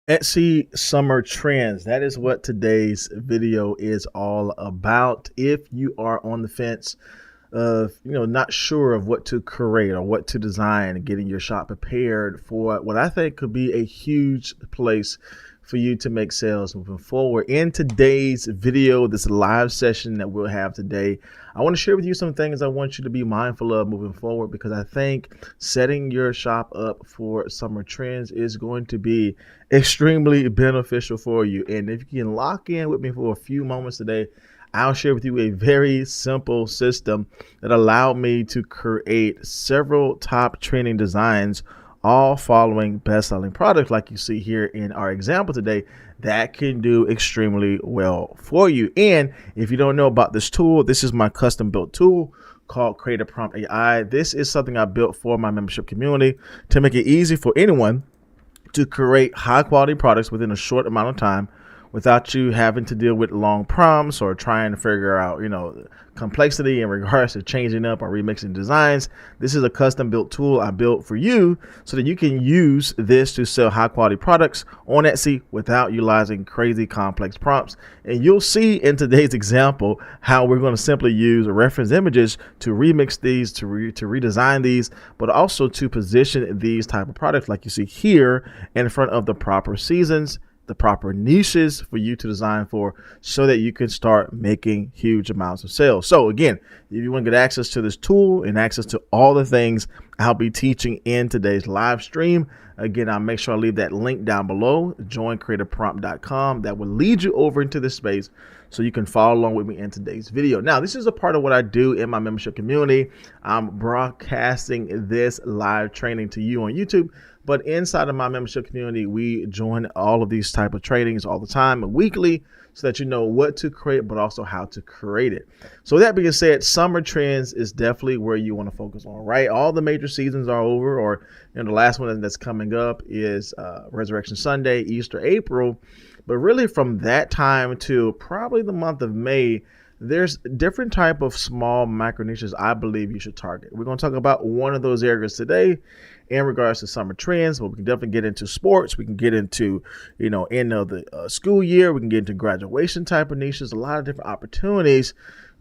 Etsy summer trends. That is what today's video is all about. If you are on the fence of, not sure of what to create or what to design, getting your shop prepared for what I think could be a huge place for you to make sales moving forward. In today's video, this live session that we'll have today, I want to share with you some things I want you to be mindful of moving forward, because I think setting your shop up for summer trends is going to be extremely beneficial for you. And if you can lock in with me for a few moments today, I'll share with you a very simple system that allowed me to create several top trending designs, all following best-selling products like you see here in our example today, that can do extremely well for you. And if you don't know about this tool, this is my custom built tool called Create a Prompt AI. This is something I built for my membership community to make it easy for anyone to create high quality products within a short amount of time without you having to deal with long prompts or trying to figure out, complexity in regards to changing up or remixing designs. This is a custom built tool I built for you so that you can use this to sell high quality products on Etsy without utilizing crazy complex prompts. And you'll see in today's example how we're going to simply use reference images to remix these, to redesign these, but also to position these type of products like you see here in front of the proper seasons, the proper niches for you to design for, so that you can start making huge amounts of sales. So again, if you want to get access to this tool and access to all the things I'll be teaching in today's live stream, again, I'll make sure I leave that link down below, joincreateaprompt.com. That will lead you over into this space so you can follow along with me in today's video. Now, this is a part of what I do in my membership community. I'm broadcasting this live training to you on YouTube, but inside of my membership community, we join all of these type of trainings all the time and weekly, so that you know what to create, but also how to create it. So with that being said, summer trends is definitely where you want to focus on, right? All the major seasons are over, or the last one that's coming up is Resurrection Sunday, Easter, April. But really from that time to probably the month of May, there's different type of small micro niches I believe you should target. We're going to talk about one of those areas today in regards to summer trends, but we can definitely get into sports. We can get into, end of the school year. We can get into graduation type of niches, a lot of different opportunities.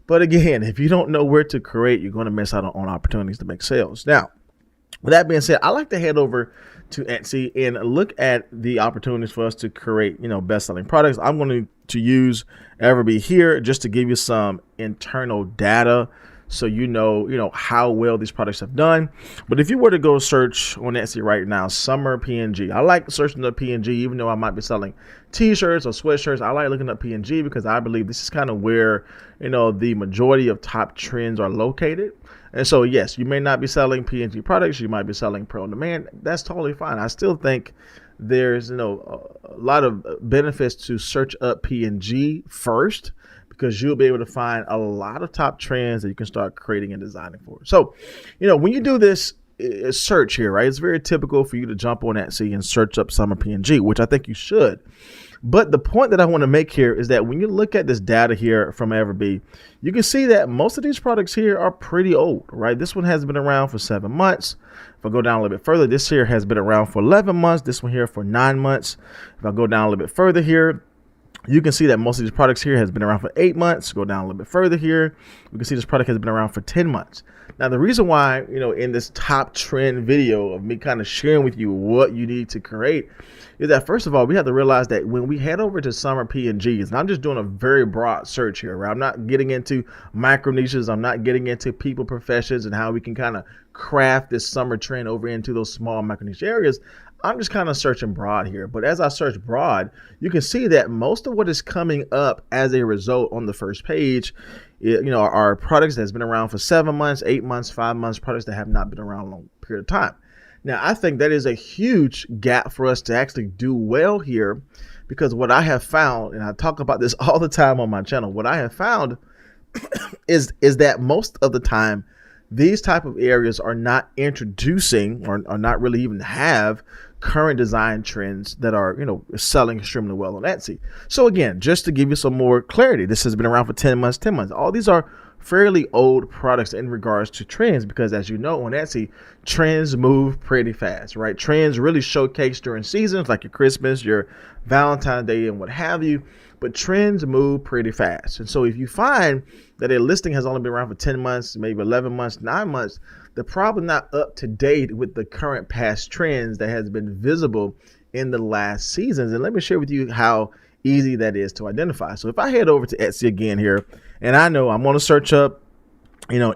But again, if you don't know where to create, you're going to miss out on opportunities to make sales. Now, with that being said, I like to head over to Etsy and look at the opportunities for us to create, best-selling products. I'm going to use Everbee here just to give you some internal data, so you know how well these products have done. But if you were to go search on Etsy right now, summer PNG, I like searching up PNG, even though I might be selling t-shirts or sweatshirts. I like looking up PNG because I believe this is kind of where the majority of top trends are located. And so yes, you may not be selling PNG products, you might be selling pro on demand. That's totally fine. I still think there's a lot of benefits to search up PNG first, because you'll be able to find a lot of top trends that you can start creating and designing for. So, when you do this search here, right, it's very typical for you to jump on Etsy and search up summer PNG, which I think you should. But the point that I want to make here is that when you look at this data here from Everbee, you can see that most of these products here are pretty old, right? This one has been around for 7 months. If I go down a little bit further, this here has been around for 11 months. This one here for 9 months. If I go down a little bit further here, you can see that most of these products here has been around for 8 months. Go down a little bit further here, we can see this product has been around for 10 months. Now, the reason why, in this top trend video of me kind of sharing with you what you need to create is that, first of all, we have to realize that when we head over to summer PNGs, and I'm just doing a very broad search here, right? I'm not getting into micro niches. I'm not getting into people professions and how we can kind of craft this summer trend over into those small micro niche areas. I'm just kind of searching broad here. But as I search broad, you can see that most of what is coming up as a result on the first page, are products that's been around for 7 months, 8 months, 5 months, products that have not been around a long period of time. Now, I think that is a huge gap for us to actually do well here, because what I have found, and I talk about this all the time on my channel, what I have found is that most of the time, these type of areas are not introducing or not really even have current design trends that are, selling extremely well on Etsy. So again, just to give you some more clarity, this has been around for 10 months, 10 months. All these are fairly old products in regards to trends, because as you know, on Etsy, trends move pretty fast, right? Trends really showcase during seasons like your Christmas, your Valentine's Day, and what have you. But trends move pretty fast. And so if you find that a listing has only been around for 10 months, maybe 11 months, 9 months, they're probably not up to date with the current past trends that has been visible in the last seasons. And let me share with you how easy that is to identify. So if I head over to Etsy again here, and I know I'm going to search up,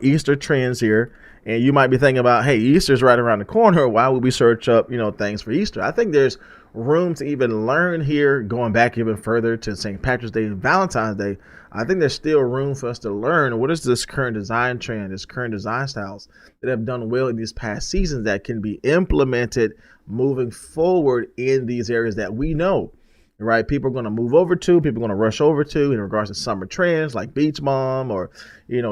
Easter trends here. And you might be thinking about, hey, Easter's right around the corner. Why would we search up, things for Easter? I think there's room to even learn here, going back even further to St. Patrick's Day and Valentine's Day. I think there's still room for us to learn what is this current design trend, this current design styles that have done well in these past seasons that can be implemented moving forward in these areas that we know. Right, people are going to move over to, people are going to rush over to in regards to summer trends like beach mom or,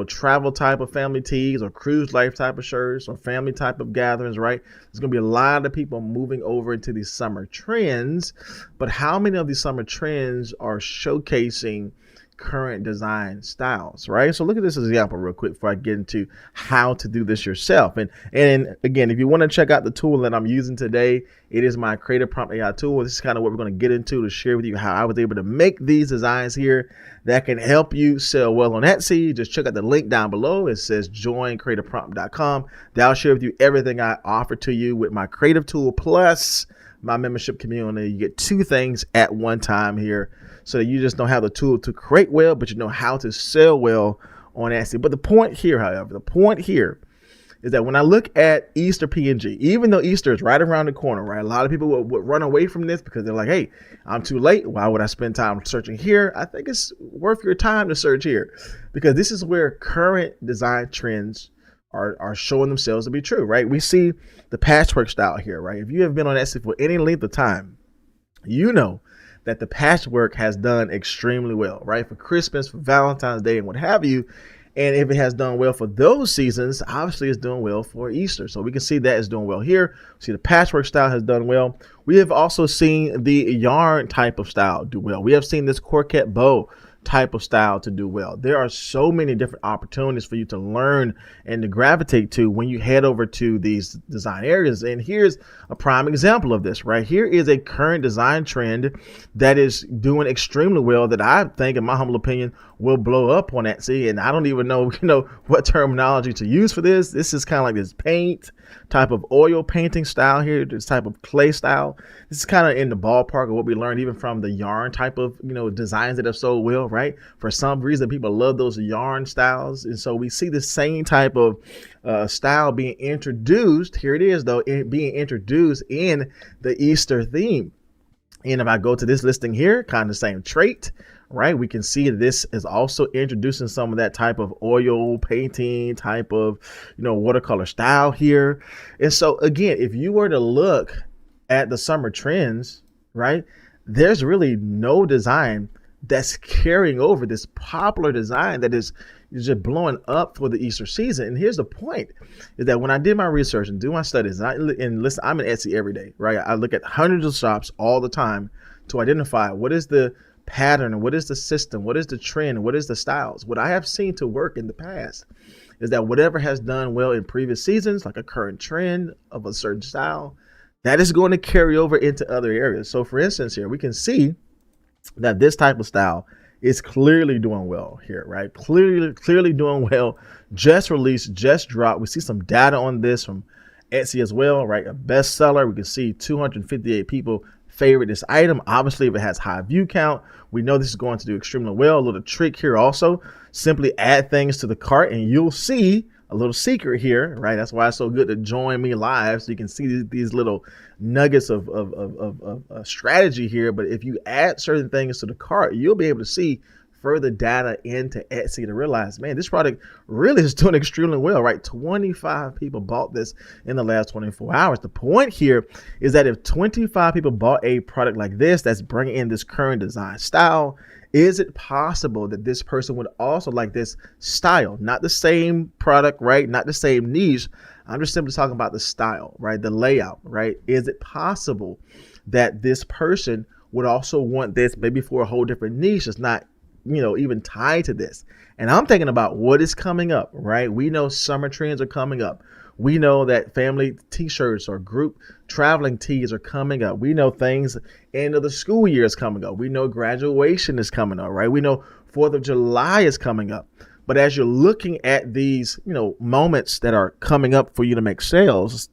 travel type of family tees or cruise life type of shirts or family type of gatherings, right? There's going to be a lot of people moving over into these summer trends, but how many of these summer trends are showcasing current design styles, right? So look at this example real quick before I get into how to do this yourself. And again, if you want to check out the tool that I'm using today, it is my Creative Prompt AI tool. This is kind of what we're going to get into to share with you how I was able to make these designs here that can help you sell well on Etsy. Just check out the link down below. It says join creativeprompt.com. That'll share with you everything I offer to you with my creative tool plus my membership community. You get two things at one time here, so that you just don't have the tool to create well, but you know how to sell well on Etsy. But the point here, however, is that when I look at Easter PNG, even though Easter is right around the corner, right? A lot of people would run away from this because they're like, hey, I'm too late. Why would I spend time searching here? I think it's worth your time to search here, because this is where current design trends are showing themselves to be true, right? We see the patchwork style here, right? If you have been on Etsy for any length of time, you know that the patchwork has done extremely well, right? For Christmas, for Valentine's Day, and what have you. And if it has done well for those seasons, obviously it's doing well for Easter. So we can see that it's doing well here. See, the patchwork style has done well. We have also seen the yarn type of style do well. We have seen this croquette bow type of style to do well. There are so many different opportunities for you to learn and to gravitate to when you head over to these design areas. And here's a prime example of this right here. Is a current design trend that is doing extremely well that I think, in my humble opinion, will blow up on Etsy. And I don't even know, what terminology to use for this. This is kind of like this paint type of oil painting style here, this type of clay style. This is kind of in the ballpark of what we learned even from the yarn type of, designs that have sold well, right? For some reason, people love those yarn styles. And so we see the same type of style being introduced. Here it is, though, being introduced in the Easter theme. And if I go to this listing here, kind of the same trait, right? We can see this is also introducing some of that type of oil painting type of, watercolor style here. And so again, if you were to look at the summer trends, right, there's really no design that's carrying over this popular design that is just blowing up for the Easter season. And here's the point, is that when I did my research and do my studies, and listen, I'm in Etsy every day, right? I look at hundreds of shops all the time to identify what is the pattern, what is the system, what is the trend, what is the styles. What I have seen to work in the past is that whatever has done well in previous seasons, like a current trend of a certain style, that is going to carry over into other areas. So for instance, here we can see that this type of style is clearly doing well here, right? Clearly doing well. Just released, just dropped. We see some data on this from Etsy as well, right? A bestseller. We can see 258 people favorite this item. Obviously, if it has high view count, we know this is going to do extremely well. A little trick here also, simply add things to the cart and you'll see a little secret here, right? That's why it's so good to join me live, so you can see these little nuggets of strategy here. But if you add certain things to the cart, you'll be able to see further data into Etsy to realize, man, this product really is doing extremely well, right? 25 people bought this in the last 24 hours. The point here is that if 25 people bought a product like this, that's bringing in this current design style, is it possible that this person would also like this style? Not the same product, right? Not the same niche. I'm just simply talking about the style, right? The layout, right? Is it possible that this person would also want this maybe for a whole different niche? It's not, even tied to this. And I'm thinking about what is coming up, right? We know summer trends are coming up. We know that family t-shirts or group traveling tees are coming up. We know things, end of the school year is coming up. We know graduation is coming up, right? We know 4th of July is coming up. But as you're looking at these, moments that are coming up for you to make sales,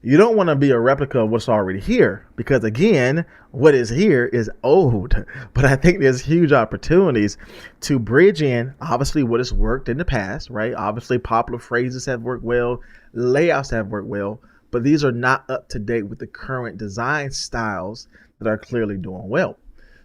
you don't want to be a replica of what's already here, because again, what is here is old. But I think there's huge opportunities to bridge in, obviously, what has worked in the past, right? Obviously, popular phrases have worked well, layouts have worked well, but these are not up to date with the current design styles that are clearly doing well.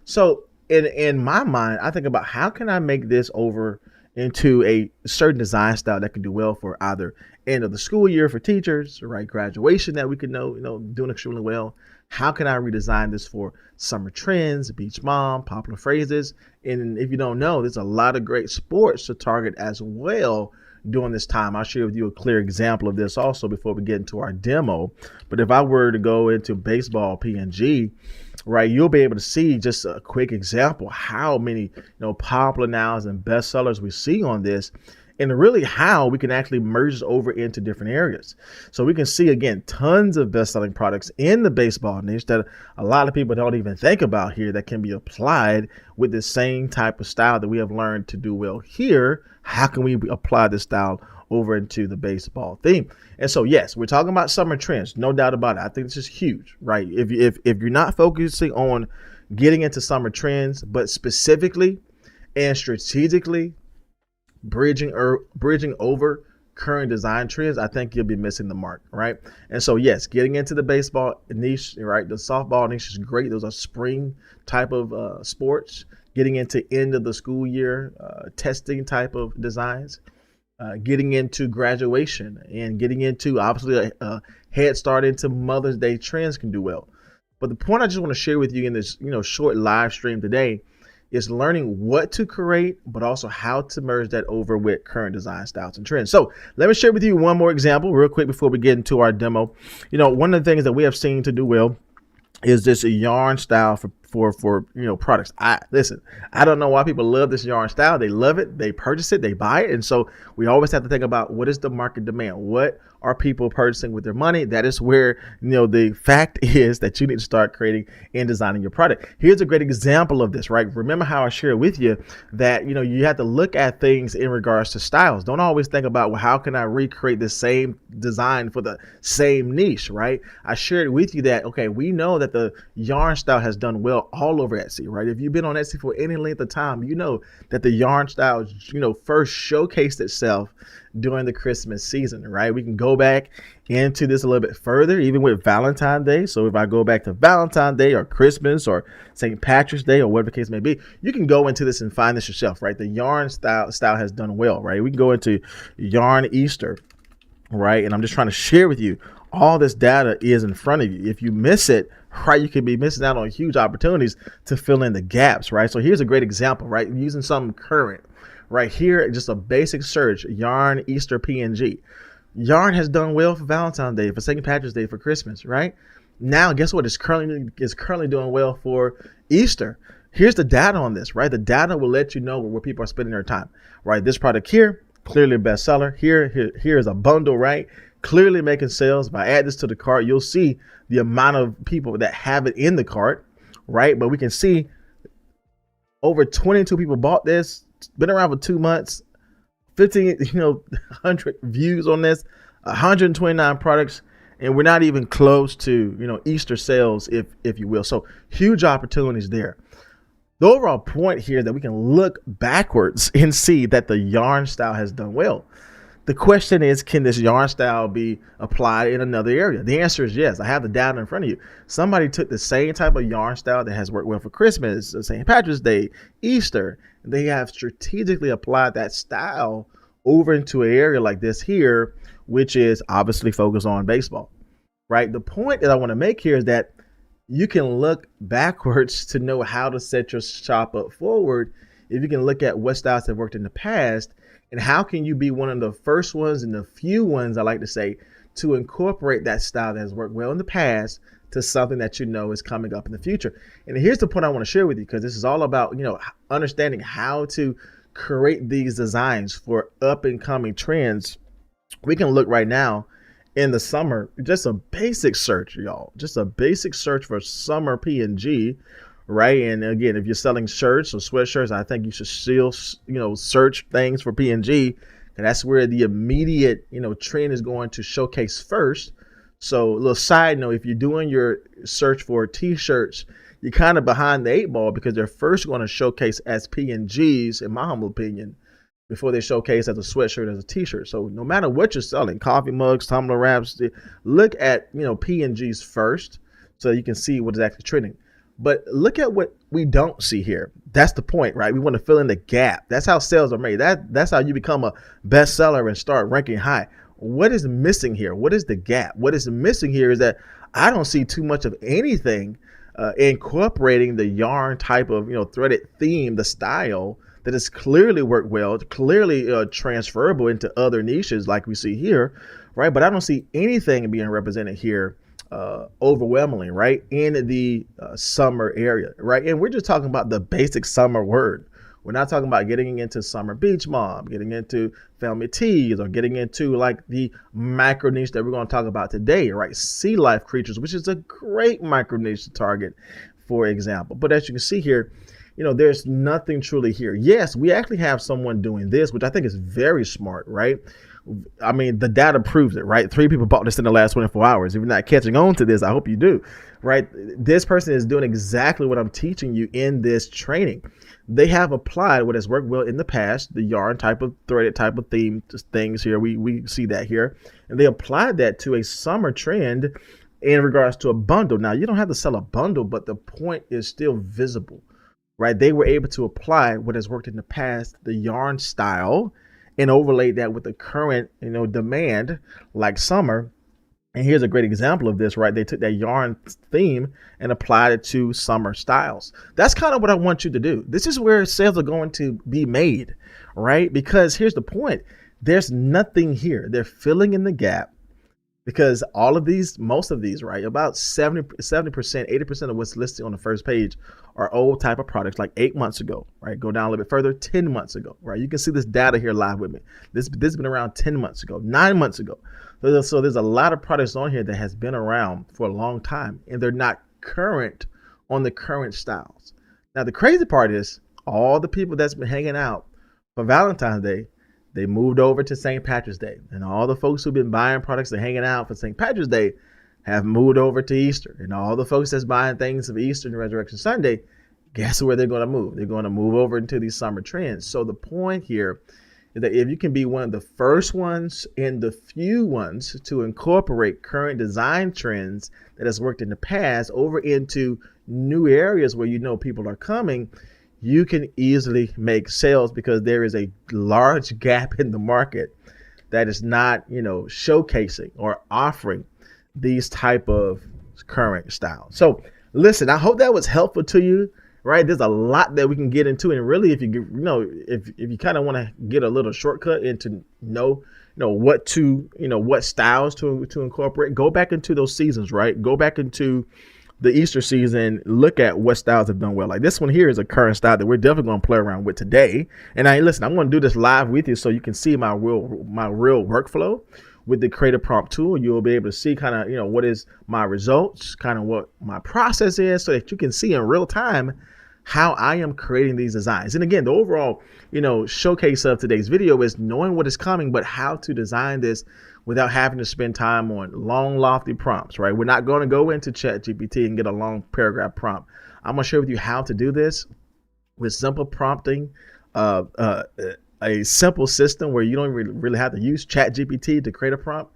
So in my mind, I think about how can I make this over into a certain design style that can do well for either end of the school year for teachers, right? Graduation that we could know doing extremely well. How can I redesign this for summer trends, beach mom, popular phrases? And if you don't know, there's a lot of great sports to target as well during this time. I'll share with you a clear example of this also before we get into our demo. But if I were to go into baseball PNG, right, you'll be able to see just a quick example how many popular nouns and bestsellers we see on this, and really how we can actually merge this over into different areas. So we can see, again, tons of best-selling products in the baseball niche that a lot of people don't even think about here that can be applied with the same type of style that we have learned to do well here. How can we apply this style over into the baseball theme? And so, yes, we're talking about summer trends, no doubt about it. I think this is huge, right? If you're not focusing on getting into summer trends, but specifically and strategically bridging over current design trends, I think you'll be missing the mark, right? And so, yes, getting into the baseball niche, right? The softball niche is great. Those are spring type of sports. Getting into end of the school year testing type of designs. Getting into graduation and getting into obviously a head start into Mother's Day trends can do well. But the point I just want to share with you in this short live stream today is learning what to create, but also how to merge that over with current design styles and trends. So let me share with you one more example real quick before we get into our demo. One of the things that we have seen to do well is this a yarn style for products. I don't know why people love this yarn style. They love it, they purchase it, they buy it. And so we always have to think about what is the market demand? What are people purchasing with their money? That is where the fact is that you need to start creating and designing your product. Here's a great example of this, right? Remember how I shared with you that you have to look at things in regards to styles. Don't always think about, well, how can I recreate the same design for the same niche, right? I shared with you that, okay, we know that the yarn style has done well all over Etsy, right? If you've been on Etsy for any length of time, you know that the yarn style, first showcased itself during the Christmas season, right? We can go back into this a little bit further, even with Valentine's Day. So if I go back to Valentine's Day or Christmas or St. Patrick's Day or whatever the case may be, you can go into this and find this yourself, right? The yarn style has done well, right? We can go into yarn Easter, right? And I'm just trying to share with you, all this data is in front of you. If you miss it, right, you could be missing out on huge opportunities to fill in the gaps, right? So here's a great example, right? Using something current. Right here, just a basic search, yarn Easter PNG. Yarn has done well for Valentine's Day, for St. Patrick's Day, for Christmas, right? Now, guess what? It's currently doing well for Easter. Here's the data on this, right? The data will let you know where people are spending their time, right? This product here, clearly a bestseller. Here is a bundle, right? Clearly making sales. If I add this to the cart, you'll see the amount of people that have it in the cart, right? But we can see over 22 people bought this. Been around for 2 months, 100 views on this, 129 products, and we're not even close to, Easter sales, if you will. So huge opportunities there. The overall point here is that we can look backwards and see that the yarn style has done well. The question is, can this yarn style be applied in another area? The answer is yes. I have the data in front of you. Somebody took the same type of yarn style that has worked well for Christmas, St. Patrick's Day, Easter. They have strategically applied that style over into an area like this here, which is obviously focused on baseball, right? The point that I want to make here is that you can look backwards to know how to set your shop up forward. If you can look at what styles have worked in the past, and how can you be one of the first ones and the few ones, I like to say, to incorporate that style that has worked well in the past to something that you know is coming up in the future. And here's the point I want to share with you, because this is all about, understanding how to create these designs for up and coming trends. We can look right now in the summer, just a basic search, y'all, just a basic search for summer P&G, right? And again, if you're selling shirts or sweatshirts, I think you should still, search things for P&G, and that's where the immediate, trend is going to showcase first. So a little side note, if you're doing your search for t-shirts, you're kind of behind the 8 ball, because they're first going to showcase as P&Gs, in my humble opinion, before they showcase as a sweatshirt, as a t-shirt. So no matter what you're selling, coffee mugs, tumbler wraps, look at, P&Gs first, so you can see what is actually trending. But look at what we don't see here. That's the point, right? We want to fill in the gap. That's how sales are made. That's how you become a bestseller and start ranking high. What is missing here? What is the gap? What is missing here is that I don't see too much of anything incorporating the yarn type of, threaded theme, the style that has clearly worked well, clearly transferable into other niches like we see here, right? But I don't see anything being represented here overwhelmingly, right, in the summer area, right? And we're just talking about the basic summer word. We're not talking about getting into summer beach mom, getting into family teas, or getting into like the micro niche that we're going to talk about today, right? Sea life creatures, which is a great micro niche to target, for example. But as you can see here, there's nothing truly here. Yes, we actually have someone doing this, which I think is very smart, right? I mean, the data proves it, right? 3 people bought this in the last 24 hours. If you're not catching on to this, I hope you do, right? This person is doing exactly what I'm teaching you in this training. They have applied what has worked well in the past, the yarn type of threaded type of theme things here. We see that here. And they applied that to a summer trend in regards to a bundle. Now, you don't have to sell a bundle, but the point is still visible, right? They were able to apply what has worked in the past, the yarn style, and overlay that with the current, demand, like summer. And here's a great example of this, right? They took that yarn theme and applied it to summer styles. That's kind of what I want you to do. This is where sales are going to be made, right? Because here's the point. There's nothing here. They're filling in the gap, because all of these, most of these, right, about 70%, 80% of what's listed on the first page are old type of products, like 8 months ago, right? Go down a little bit further, 10 months ago, right? You can see this data here live with me. This has been around 10 months ago, 9 months ago. So there's a lot of products on here that has been around for a long time, and they're not current on the current styles. Now, the crazy part is all the people that's been hanging out for Valentine's Day, they moved over to St. Patrick's Day. And all the folks who've been buying products and hanging out for St. Patrick's Day have moved over to Easter. And all the folks that's buying things for Easter and Resurrection Sunday, guess where they're going to move? They're going to move over into these summer trends. So the point here is that if you can be one of the first ones and the few ones to incorporate current design trends that has worked in the past over into new areas where people are coming, you can easily make sales, because there is a large gap in the market that is not, showcasing or offering these type of current styles. So listen, I hope that was helpful to you, right? There's a lot that we can get into. And really, if you get, if you kind of want to get a little shortcut into what styles to incorporate, go back into those seasons, right? Go back into the Easter season, look at what styles have done well. Like this one here is a current style that we're definitely going to play around with today. And listen, I'm going to do this live with you so you can see my real workflow with the creative prompt tool. You'll be able to see kind of, what is my results, kind of what my process is, so that you can see in real time how I am creating these designs. And again, the overall, showcase of today's video is knowing what is coming, but how to design this without having to spend time on long, lofty prompts, right? We're not going to go into ChatGPT and get a long paragraph prompt. I'm going to share with you how to do this with simple prompting, a simple system where you don't really have to use ChatGPT to create a prompt,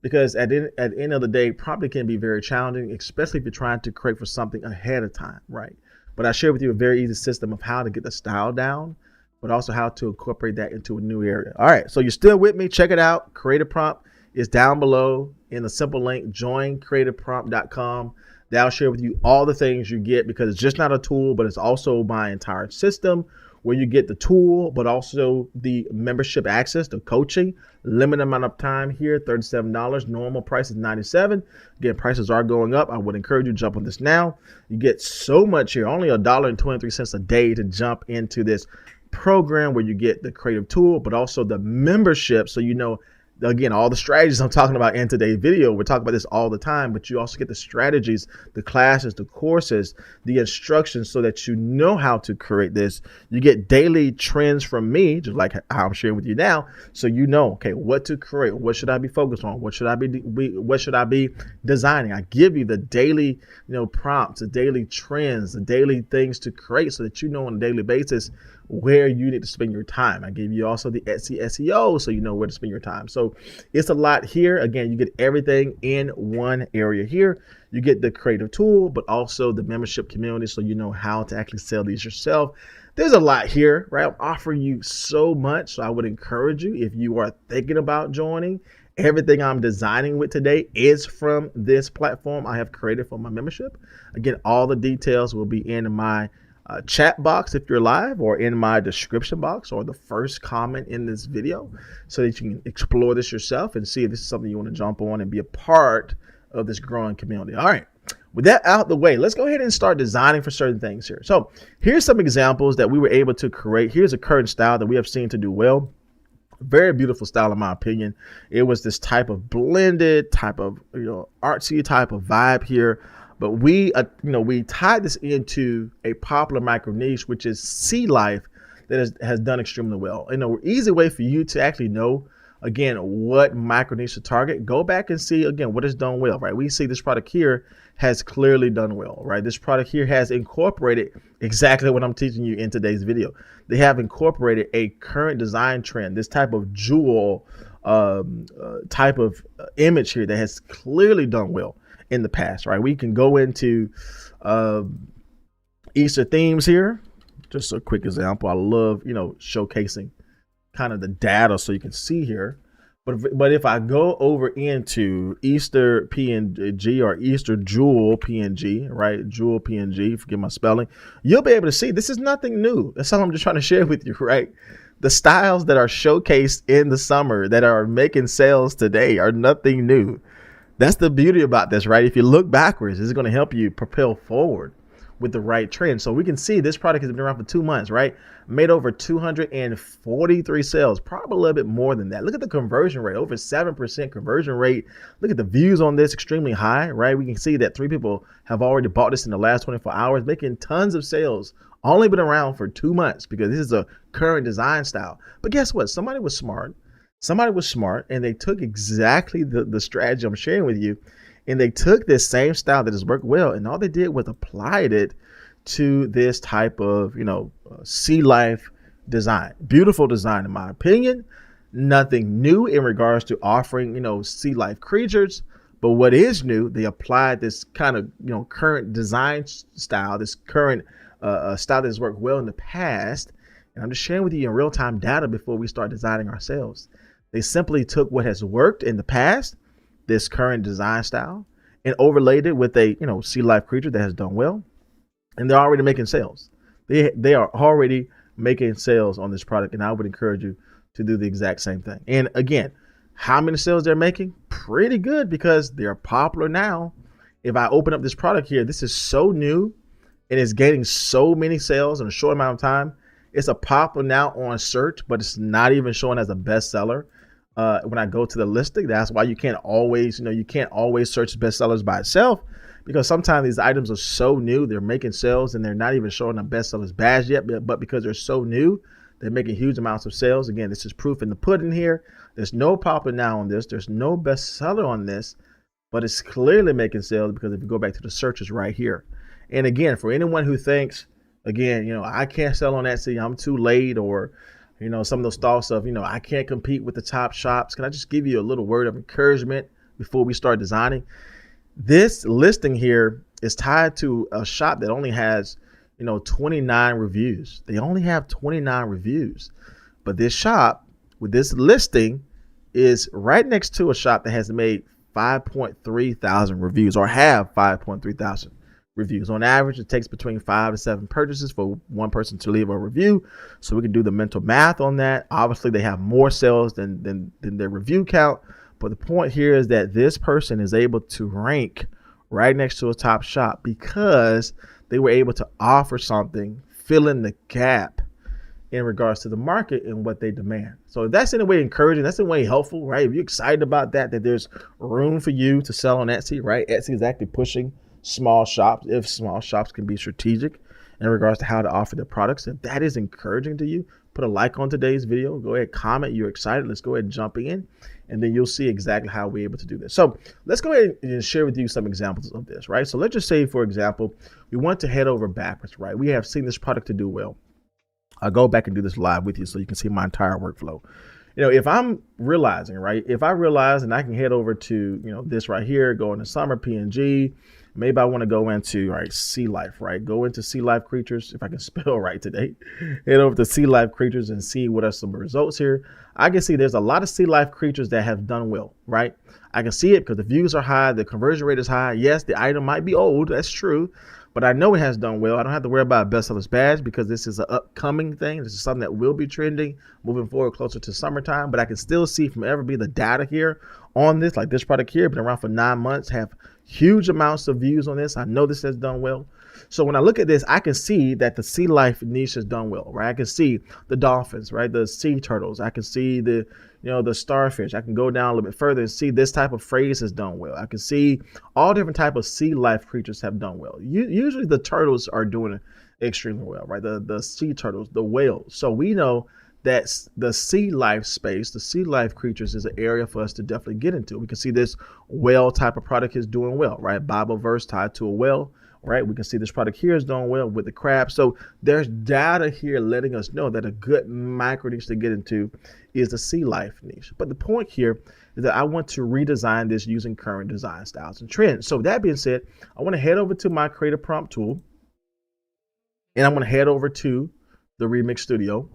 because at the end of the day, prompting can be very challenging, especially if you're trying to create for something ahead of time, right? But I share with you a very easy system of how to get the style down, but also how to incorporate that into a new area. All right, so you're still with me. Check it out. Creative Prompt is down below in the simple link, joincreativeprompt.com. That'll share with you all the things you get, because it's just not a tool, but it's also my entire system where you get the tool, but also the membership access, the coaching, limited amount of time here, $37. Normal price is $97. Again, prices are going up. I would encourage you to jump on this now. You get so much here, only $1.23 a day to jump into this program where you get the creative tool, but also the membership. So, again, all the strategies I'm talking about in today's video, we're talking about this all the time, but you also get the strategies, the classes, the courses, the instructions so that you know how to create this. You get daily trends from me, just like how I'm sharing with you now. So okay, what to create, what should I be focused on? What should I be designing? I give you the daily, prompts, the daily trends, the daily things to create so that you know on a daily basis where you need to spend your time. I gave you also the Etsy SEO so you know where to spend your time. So it's a lot here. Again, you get everything in one area here. You get the creative tool, but also the membership community so you know how to actually sell these yourself. There's a lot here, right? I'm offering you so much. So I would encourage you, if you are thinking about joining, everything I'm designing with today is from this platform I have created for my membership. Again, all the details will be in my chat box if you're live, or in my description box, or the first comment in this video, so that you can explore this yourself and see if this is something you want to jump on and be a part of this growing community. All right, with that out the way, let's go ahead and start designing for certain things here. So here's some examples that we were able to create. Here's a current style that we have seen to do well. Very beautiful style in my opinion. It was this type of blended type of artsy type of vibe here. But we tied this into a popular micro niche, which is sea life, that has done extremely well. An easy way for you to actually know, again, what micro niche to target. Go back and see, again, what has done well, right? We see this product here has clearly done well, right? This product here has incorporated exactly what I'm teaching you in today's video. They have incorporated a current design trend, this type of jewel type of image here that has clearly done well in the past, right? We can go into Easter themes here. Just a quick example. I love, showcasing kind of the data so you can see here. But if I go over into Easter PNG or Easter Jewel PNG, right? Jewel PNG, forgive my spelling, you'll be able to see this is nothing new. That's all I'm just trying to share with you, right? The styles that are showcased in the summer that are making sales today are nothing new. That's the beauty about this, right? If you look backwards, this is going to help you propel forward with the right trend. So we can see this product has been around for 2 months, right? Made over 243 sales, probably a little bit more than that. Look at the conversion rate, over 7% conversion rate. Look at the views on this, extremely high, right? We can see that 3 people have already bought this in the last 24 hours, making tons of sales. Only been around for 2 months because this is a current design style. But guess what? Somebody was smart and they took exactly the strategy I'm sharing with you, and they took this same style that has worked well, and all they did was applied it to this type of sea life design. Beautiful design in my opinion. Nothing new in regards to offering sea life creatures, but what is new, they applied this kind of current design style, this current style that has worked well in the past, and I'm just sharing with you in real-time data before we start designing ourselves. They simply took what has worked in the past, this current design style, and overlaid it with a sea life creature that has done well, and they're already making sales. They are already making sales on this product, and I would encourage you to do the exact same thing. And again, how many sales they're making? Pretty good, because they're popular now. If I open up this product here, this is so new and it's gaining so many sales in a short amount of time. It's a popular now on search, but it's not even showing as a bestseller. When I go to the listing, that's why you can't always, search bestsellers by itself, because sometimes these items are so new, they're making sales and they're not even showing a bestsellers badge yet, but because they're so new, they're making huge amounts of sales. Again, this is proof in the pudding here. There's no popular now on this. There's no bestseller on this, but it's clearly making sales because if you go back to the searches right here. And again, for anyone who thinks, again, I can't sell on Etsy, I'm too late, or some of those thoughts of, I can't compete with the top shops. Can I just give you a little word of encouragement before we start designing? This listing here is tied to a shop that only has, 29 reviews. They only have 29 reviews. But this shop with this listing is right next to a shop that has made 5.3 thousand reviews, or have 5.3 thousand reviews. On average, it takes between 5 to 7 purchases for one person to leave a review. So we can do the mental math on that. Obviously, they have more sales than their review count. But the point here is that this person is able to rank right next to a top shop because they were able to offer something, fill in the gap in regards to the market and what they demand. So if that's in a way encouraging, that's in a way helpful, right? If you're excited about that there's room for you to sell on Etsy, right? Etsy is actually pushing small shops, if small shops can be strategic in regards to how to offer their products. If that is encouraging to you, put a like on today's video, go ahead, comment, you're excited. Let's go ahead and jump in, and then you'll see exactly how we're able to do this. So let's go ahead and share with you some examples of this, right? So let's just say, for example, we want to head over backwards, right? We have seen this product to do well. I'll go back and do this live with you so you can see my entire workflow. If I'm realizing, right, if I realize and I can head over to, this right here, go into summer PNG, maybe I want to go into, right, sea life, right, go into sea life creatures, if I can spell right today, head over to sea life creatures and see what are some results here. I can see there's a lot of sea life creatures that have done well, right? I can see it because the views are high, the conversion rate is high. Yes, the item might be old, that's true, but I know it has done well. I don't have to worry about a bestsellers badge because this is an upcoming thing. This is something that will be trending moving forward closer to summertime. But I can still see from every the data here on this, like this product here, been around for 9 months, have huge amounts of views on this. I know this has done well. So when I look at this, I can see that the sea life niche has done well, right? I can see the dolphins, right? The sea turtles. I can see the starfish. I can go down a little bit further and see this type of phrase has done well. I can see all different type of sea life creatures have done well. Usually the turtles are doing extremely well, right? The sea turtles, the whales. So we know that the sea life space, the sea life creatures is an area for us to definitely get into. We can see this whale type of product is doing well, right? Bible verse tied to a whale, right? We can see this product here is doing well with the crab. So there's data here letting us know that a good micro niche to get into is the sea life niche. But the point here is that I want to redesign this using current design styles and trends. So that being said, I want to head over to my creative prompt tool, and I'm going to head over to the Remix Studio,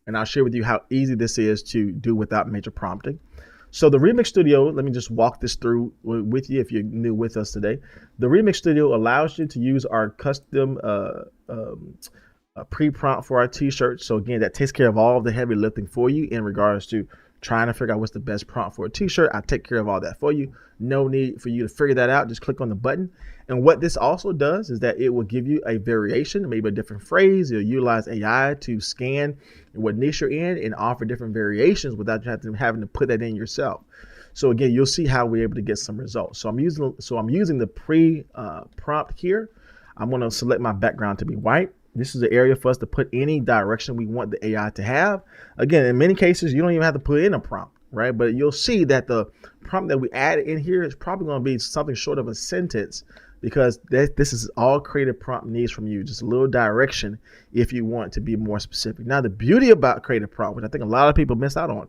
and I'll share with you how easy this is to do without major prompting. So the Remix Studio, let me just walk this through with you if you're new with us today. The Remix Studio allows you to use our custom pre-prompt for our t-shirts. So again, that takes care of all of the heavy lifting for you in regards to trying to figure out what's the best prompt for a t-shirt. I take care of all that for you. No need for you to figure that out. Just click on the button. And what this also does is that it will give you a variation, maybe a different phrase. It'll utilize AI to scan what niche you're in and offer different variations without you having to put that in yourself. So again, you'll see how we're able to get some results. So I'm using the pre-prompt here. I'm going to select my background to be white. This is the area for us to put any direction we want the AI to have. Again, in many cases, you don't even have to put in a prompt, right? But you'll see that the prompt that we added in here is probably going to be something short of a sentence, because this is all creative prompt needs from you, just a little direction if you want to be more specific. Now, the beauty about creative prompt, which I think a lot of people miss out on,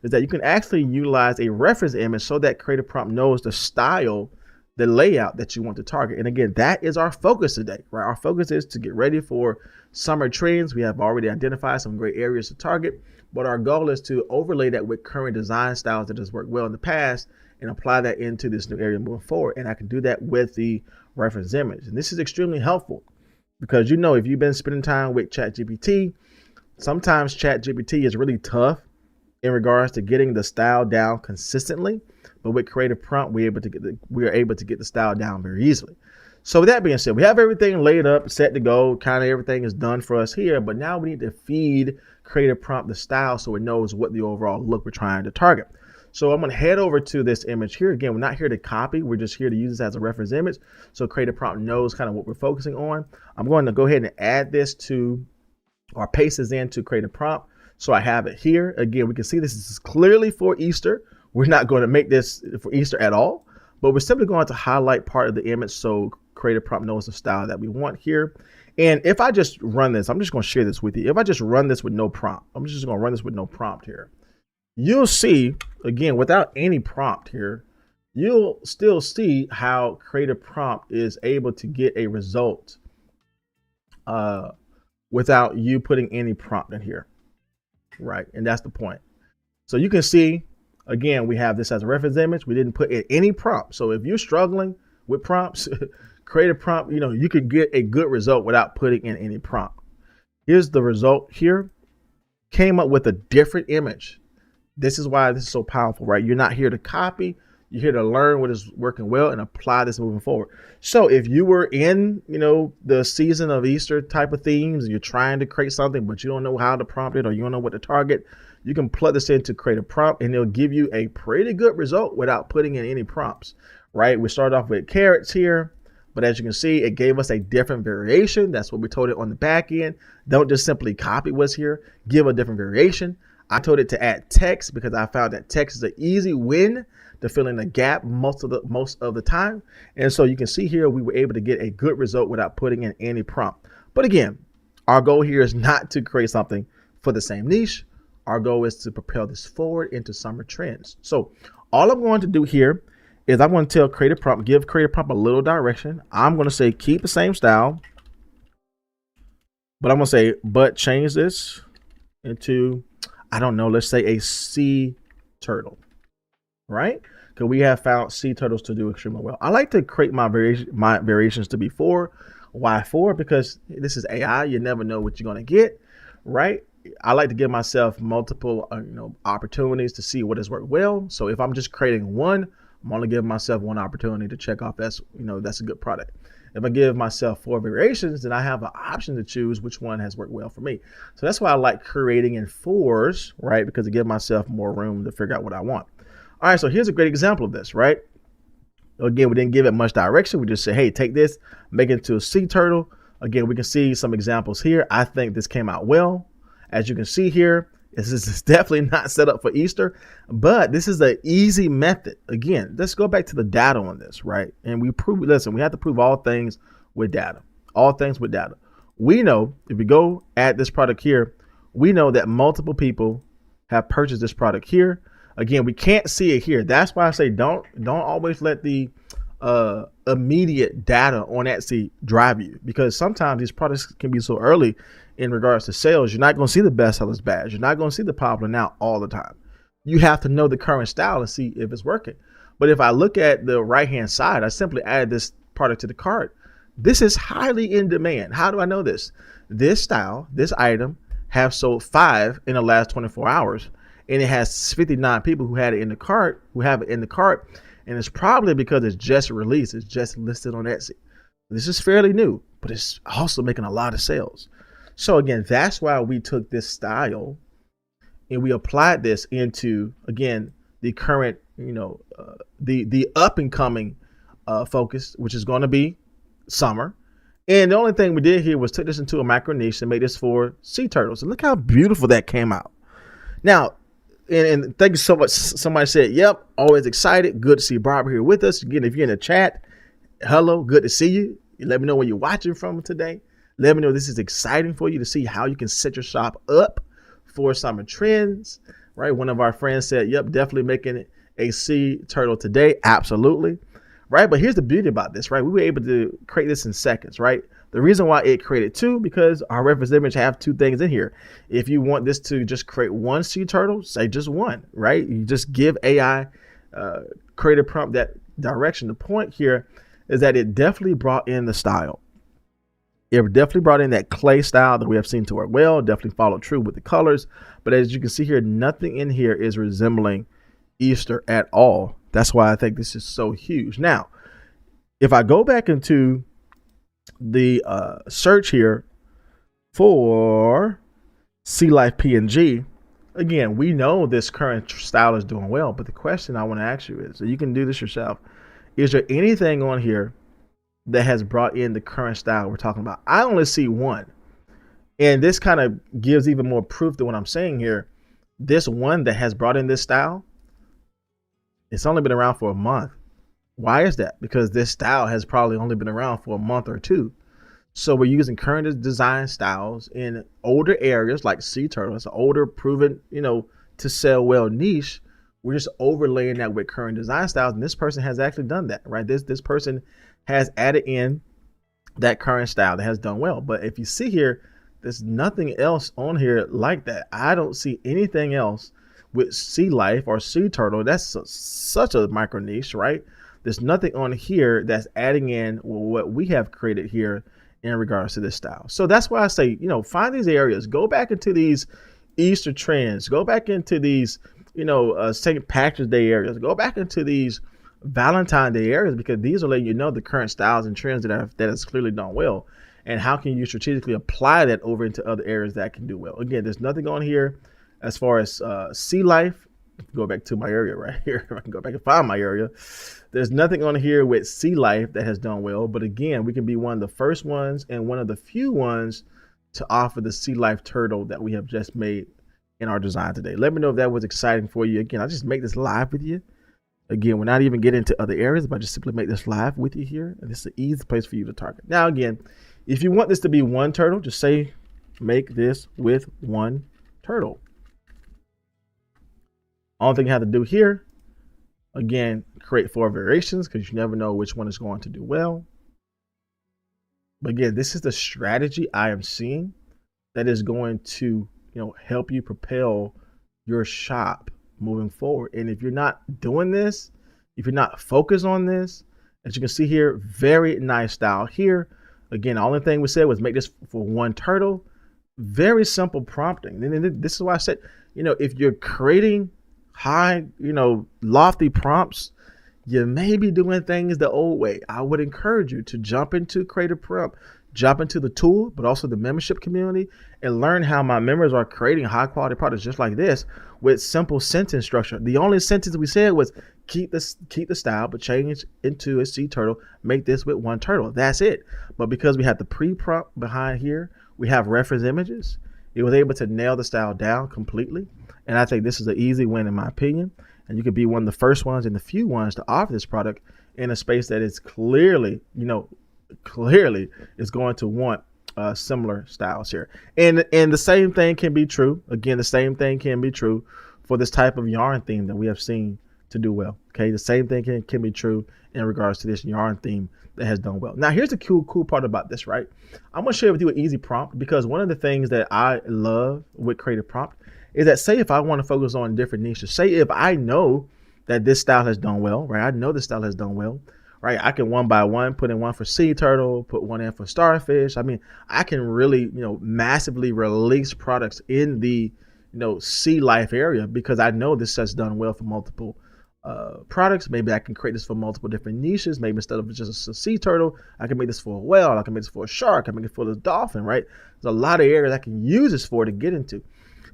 is that you can actually utilize a reference image so that creative prompt knows the style, the layout that you want to target. And again, that is our focus today, right? Our focus is to get ready for summer trends. We have already identified some great areas to target, but our goal is to overlay that with current design styles that has worked well in the past and apply that into this new area moving forward. And I can do that with the reference image. And this is extremely helpful because, if you've been spending time with ChatGPT, sometimes ChatGPT is really tough in regards to getting the style down consistently. But with creative prompt, we are able to get the style down very easily. So with that being said, we have everything laid up, set to go, kind of everything is done for us here, but now we need to feed creative prompt the style so it knows what the overall look we're trying to target. So I'm going to head over to this image here. Again, we're not here to copy, we're just here to use this as a reference image. So creative prompt knows kind of what we're focusing on. I'm going to go ahead and add this to, or paste this into creative prompt. So I have it here. Again, we can see this is clearly for Easter. We're not going to make this for Easter at all, but we're simply going to highlight part of the image so creative prompt knows the style that we want here. And if I just run this, I'm just going to share this with you. If I just run this with no prompt, I'm just going to run this with no prompt here. You'll see, again, without any prompt here, you'll still see how creative prompt is able to get a result without you putting any prompt in here, right? And that's the point. So you can see, again, we have this as a reference image. We didn't put in any prompt. So if you're struggling with prompts, create a prompt, you can get a good result without putting in any prompt. Here's the result here. Came up with a different image. This is why this is so powerful, right? You're not here to copy. You're here to learn what is working well and apply this moving forward. So if you were in, the season of Easter type of themes, and you're trying to create something, but you don't know how to prompt it or you don't know what to target, you can plug this in to create a prompt and it'll give you a pretty good result without putting in any prompts, right? We started off with carrots here, but as you can see, it gave us a different variation. That's what we told it on the back end. Don't just simply copy what's here, give a different variation. I told it to add text because I found that text is an easy win to fill in the gap most of the time. And so you can see here, we were able to get a good result without putting in any prompt. But again, our goal here is not to create something for the same niche. Our goal is to propel this forward into summer trends. So all I'm going to do here is I'm going to tell create a prompt, give create a prompt a little direction. I'm going to say, keep the same style, but I'm going to say, but change this into, I don't know, let's say a sea turtle, right? Because we have found sea turtles to do extremely well. I like to create my variations to be 4. Why 4? Because this is AI. You never know what you're going to get, right? I like to give myself multiple opportunities to see what has worked well. So if I'm just creating one, I'm only giving myself one opportunity to check off that's a good product. If I give myself 4 variations, then I have an option to choose which one has worked well for me. So that's why I like creating in 4s, right? Because it gives myself more room to figure out what I want. All right, so here's a great example of this, right? Again, we didn't give it much direction. We just said, hey, take this, make it into a sea turtle. Again, we can see some examples here. I think this came out well. As you can see here, this is definitely not set up for Easter, but this is an easy method. Again, let's go back to the data on this, right? And we have to prove all things with data. All things with data. We know if we go at this product here, we know that multiple people have purchased this product here. Again, we can't see it here. That's why I say don't always let the immediate data on Etsy drive you, because sometimes these products can be so early in regards to sales. You're not going to see the bestsellers badge. You're not going to see the popular now all the time. You have to know the current style and see if it's working. But if I look at the right hand side, I simply added this product to the cart. This is highly in demand. How do I know this? This style, this item, have sold 5 in the last 24 hours. And it has 59 people who have it in the cart, and it's probably because it's just released, it's just listed on Etsy. This is fairly new, but it's also making a lot of sales. So again, that's why we took this style and we applied this into, again, the current, the up and coming focus, which is going to be summer. And the only thing we did here was took this into a micro niche and made this for sea turtles. And look how beautiful that came out. Now, and thank you so much. Somebody said, yep, always excited. Good to see Barbara here with us. Again, if you're in the chat, hello, good to see you. Let me know where you're watching from today. Let me know this is exciting for you to see how you can set your shop up for summer trends, right? One of our friends said, yep, definitely making it a sea turtle today. Absolutely, right? But here's the beauty about this, right? We were able to create this in seconds, right? The reason why it created 2, because our reference image have 2 things in here. If you want this to just create one sea turtle, say just one, right? You just give AI create a prompt that direction. The point here is that it definitely brought in the style. It definitely brought in that clay style that we have seen to work well, definitely followed true with the colors. But as you can see here, nothing in here is resembling Easter at all. That's why I think this is so huge. Now, if I go back into the search here for Sea Life PNG, again, we know this current style is doing well, but the question I want to ask you is, so you can do this yourself, is there anything on here that has brought in the current style we're talking about? I only see one, and this kind of gives even more proof to what I'm saying here. This one that has brought in this style, it's only been around for a month. Why is that? Because this style has probably only been around for a month or 2. So we're using current design styles in older areas like sea turtle. It's an older, proven, to sell well niche. We're just overlaying that with current design styles. And this person has actually done that, right? This person has added in that current style that has done well. But if you see here, there's nothing else on here like that. I don't see anything else with Sea Life or Sea Turtle. That's such a micro niche, right? There's nothing on here that's adding in what we have created here in regards to this style. So that's why I say, find these areas, go back into these Easter trends, go back into these, St. Patrick's Day areas, go back into these Valentine's Day areas, because these are letting you know the current styles and trends that has clearly done well, and how can you strategically apply that over into other areas that can do well. Again, there's nothing on here as far as sea life. Go back to my area right here. If I can go back and find my area, there's nothing on here with sea life that has done well. But again, we can be one of the first ones and one of the few ones to offer the sea life turtle that we have just made in our design today. Let me know if that was exciting for you. Again, I just make this live with you. Again, we're not even getting into other areas, but I just simply make this live with you here. And this is an easy place for you to target. Now, again, if you want this to be one turtle, just say, make this with one turtle. Only thing you have to do here, again, create 4 variations, because you never know which one is going to do well. But again, this is the strategy I am seeing that is going to, help you propel your shop moving forward. And if you're not doing this, if you're not focused on this, as you can see here, very nice style here. Again, the only thing we said was make this for one turtle. Very simple prompting. And this is why I said, if you're creating high, lofty prompts, you may be doing things the old way. I would encourage you to jump into Creative Prompt, jump into the tool, but also the membership community, and learn how my members are creating high quality products just like this with simple sentence structure. The only sentence we said was keep the style, but change into a sea turtle, make this with one turtle. That's it. But because we have the pre-prompt behind here, we have reference images, it was able to nail the style down completely. And I think this is an easy win in my opinion. And you could be one of the first ones and the few ones to offer this product in a space that is clearly is going to want similar styles here. And the same thing can be true. Again, the same thing can be true for this type of yarn theme that we have seen to do well. Okay, the same thing can be true in regards to this yarn theme that has done well. Now, here's the cool part about this, right? I'm gonna share with you an easy prompt, because one of the things that I love with Creative Prompt is that, say if I want to focus on different niches, say if I know that this style has done well, right? I know this style has done well, right? I can one by one put in one for sea turtle, put one in for starfish. I mean, I can really, massively release products in the, sea life area, because I know this has done well for multiple products. Maybe I can create this for multiple different niches. Maybe instead of just a sea turtle, I can make this for a whale. I can make this for a shark. I can make it for the dolphin, right? There's a lot of areas I can use this for to get into.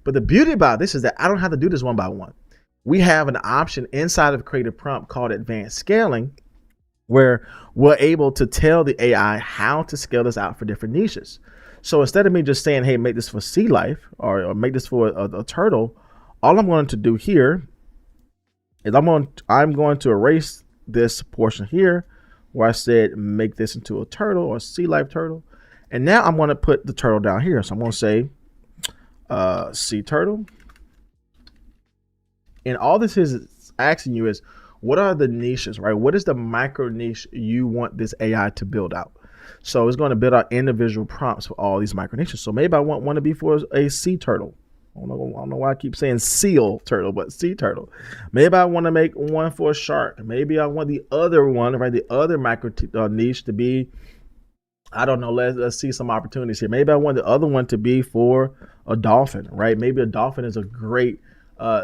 But the beauty about this is that I don't have to do this one by one. We have an option inside of Creative Prompt called Advanced Scaling, where we're able to tell the AI how to scale this out for different niches. So instead of me just saying, hey, make this for sea life, or make this for a turtle, all I'm going to do here is I'm going to erase this portion here where I said make this into a turtle or sea life turtle. And now I'm going to put the turtle down here. So I'm going to say sea turtle. And all this is asking you is, what are the niches, right? What is the micro niche you want this AI to build out? So it's going to build out individual prompts for all these micro niches. So maybe I want one to be for a sea turtle. I don't know why I keep saying seal turtle, but sea turtle. Maybe I want to make one for a shark. Maybe I want the other one, right? The other micro niche to be, I don't know, let's see some opportunities here. Maybe I want the other one to be for a dolphin, right? Maybe a dolphin is a great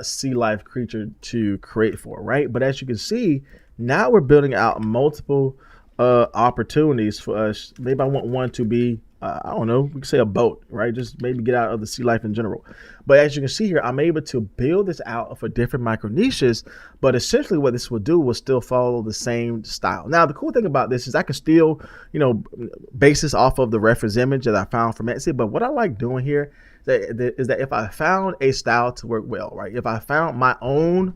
sea life creature to create for, right? But as you can see, now we're building out multiple opportunities for us. Maybe I want one to be, I don't know, we can say a boat, right? Just maybe get out of the sea life in general. But as you can see here, I'm able to build this out for different micro niches, but essentially what this will do will still follow the same style. Now, the cool thing about this is I can still, base this off of the reference image that I found from Etsy. But what I like doing here is that if I found a style to work well, right? If I found my own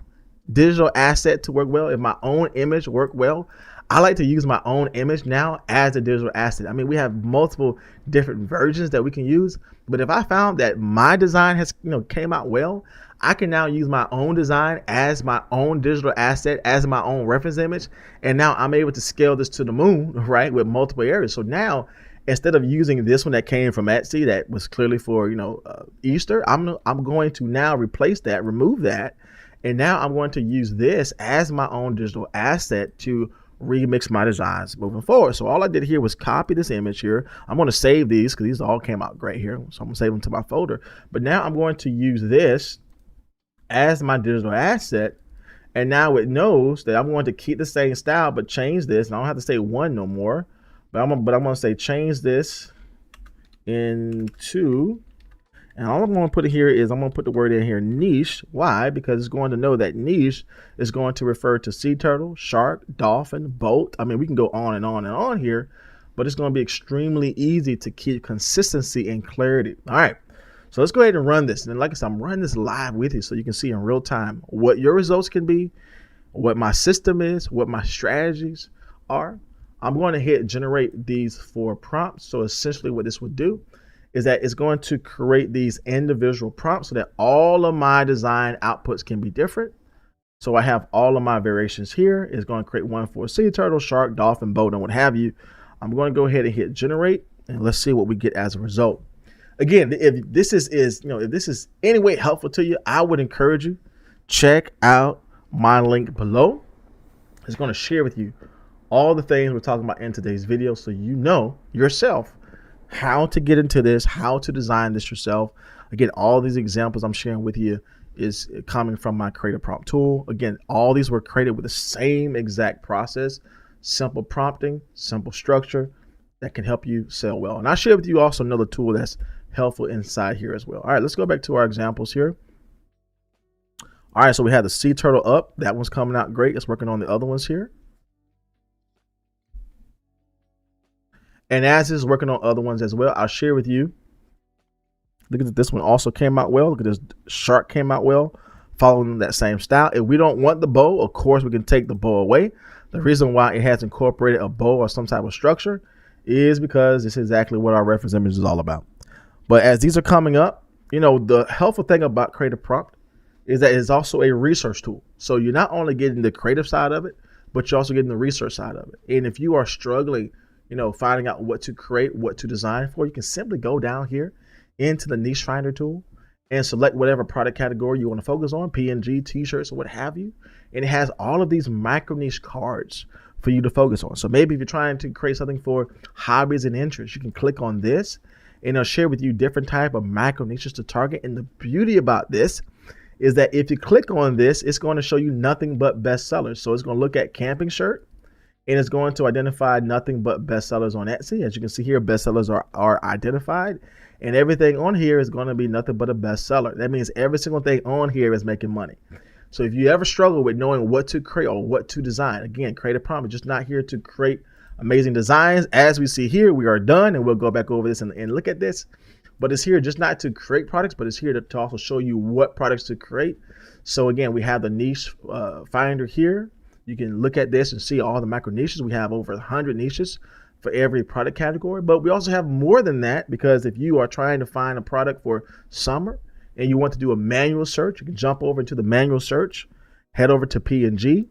digital asset to work well, if my own image worked well, I like to use my own image now as a digital asset. I mean, we have multiple different versions that we can use, but if I found that my design has, came out well, I can now use my own design as my own digital asset, as my own reference image. And now I'm able to scale this to the moon, right? With multiple areas. So now, instead of using this one that came from Etsy that was clearly for, Easter, I'm going to now replace that, remove that. And now I'm going to use this as my own digital asset to remix my designs moving forward. So all I did here was copy this image here. I'm going to save these because these all came out great here. So I'm going to save them to my folder. But now I'm going to use this as my digital asset. And now it knows that I'm going to keep the same style, but change this. And I don't have to say one no more. But I'm going to say change this into, and all I'm going to put here is I'm going to put the word in here niche. Why? Because it's going to know that niche is going to refer to sea turtle, shark, dolphin, boat. I mean, we can go on and on and on here, but it's going to be extremely easy to keep consistency and clarity. All right. So let's go ahead and run this. And like I said, I'm running this live with you so you can see in real time what your results can be, what my system is, what my strategies are. I'm going to hit generate these 4 prompts. So essentially what this would do is that it's going to create these individual prompts so that all of my design outputs can be different. So I have all of my variations here. It's going to create one for sea turtle, shark, dolphin, boat, and what have you. I'm going to go ahead and hit generate, and let's see what we get as a result. Again, if this is if this is any way helpful to you, I would encourage you, check out my link below. It's going to share with you all the things we're talking about in today's video, so you know yourself how to get into this, how to design this yourself. Again, all these examples I'm sharing with you is coming from my creative prompt tool. Again, all these were created with the same exact process, simple prompting, simple structure that can help you sell well. And I share with you also another tool that's helpful inside here as well. All right, let's go back to our examples here. All right, so we had the sea turtle up. That one's coming out great. It's working on the other ones here. And as it's working on other ones as well, I'll share with you. Look at this one also came out well. Look at this shark came out well, following that same style. If we don't want the bow, of course, we can take the bow away. The reason why it has incorporated a bow or some type of structure is because this is exactly what our reference image is all about. But as these are coming up, the helpful thing about Creative Prompt is that it's also a research tool. So you're not only getting the creative side of it, but you're also getting the research side of it. And if you are struggling, finding out what to create, what to design for, you can simply go down here into the niche finder tool and select whatever product category you want to focus on, PNG, t-shirts, or what have you. And it has all of these micro niche cards for you to focus on. So maybe if you're trying to create something for hobbies and interests, you can click on this and it'll share with you different type of macro niches to target. And the beauty about this is that if you click on this, it's going to show you nothing but bestsellers. So it's going to look at camping shirt and it's going to identify nothing but bestsellers on Etsy. As you can see here, bestsellers are identified, and everything on here is going to be nothing but a bestseller. That means every single thing on here is making money. So if you ever struggle with knowing what to create or what to design, again, Creative Prompt is just not here to create amazing designs. As we see here, we are done, and we'll go back over this and look at this. But it's here just not to create products, but it's here to also show you what products to create. So again, we have the niche finder here. You can look at this and see all the macro niches. We have over 100 niches for every product category, but we also have more than that, because if you are trying to find a product for summer and you want to do a manual search, you can jump over into the manual search, head over to PNG,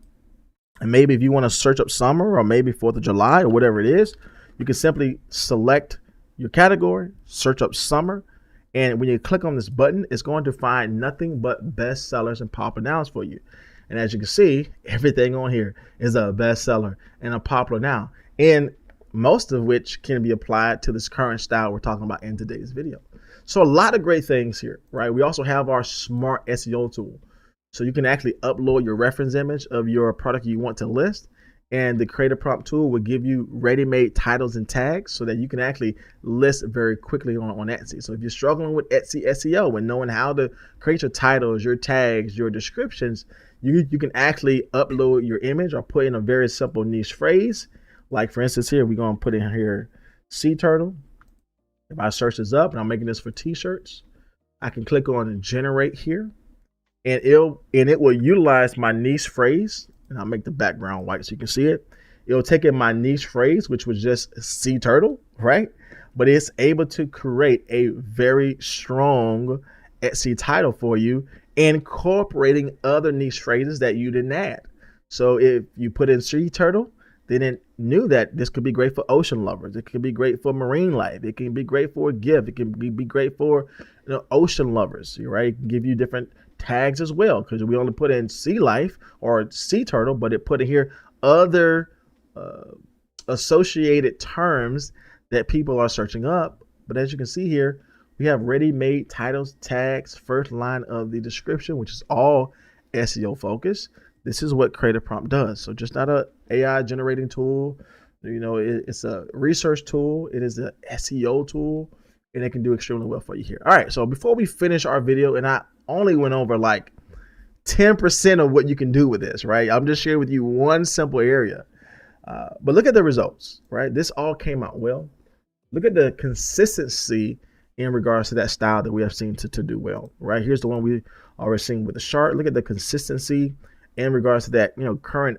and maybe if you want to search up summer or maybe 4th of July or whatever it is, you can simply select your category, search up summer, and when you click on this button, it's going to find nothing but bestsellers and popular nouns for you. And as you can see, everything on here is a bestseller and a popular noun, and most of which can be applied to this current style we're talking about in today's video. So a lot of great things here, right? We also have our smart SEO tool. So you can actually upload your reference image of your product you want to list, and the Creative Prompt tool will give you ready-made titles and tags so that you can actually list very quickly on Etsy. So if you're struggling with Etsy SEO and knowing how to create your titles, your tags, your descriptions, you can actually upload your image or put in a very simple niche phrase. Like for instance here, we're going to put in here sea turtle. If I search this up and I'm making this for t-shirts, I can click on generate here, and it will utilize my niche phrase. And I'll make the background white so you can see it. It'll take in my niche phrase, which was just sea turtle, right? But it's able to create a very strong Etsy title for you, incorporating other niche phrases that you didn't add. So if you put in sea turtle, then it knew that this could be great for ocean lovers. It could be great for marine life. It can be great for a gift. It can be great for ocean lovers, right? It can give you different tags as well, because we only put in sea life or sea turtle, but it put in here other uh, associated terms that people are searching up. But as you can see here, we have ready-made titles, tags, first line of the description, which is all SEO focused. This is what Creative Prompt does. So just not a AI generating tool. It's a research tool. It is an SEO tool, and it can do extremely well for you here. All right, so before we finish our video, and I only went over like 10% of what you can do with this, right? I'm just sharing with you one simple area. But look at the results, right? This all came out well. Look at the consistency in regards to that style that we have seen to do well, right? Here's the one we already seen with the chart. Look at the consistency in regards to that, current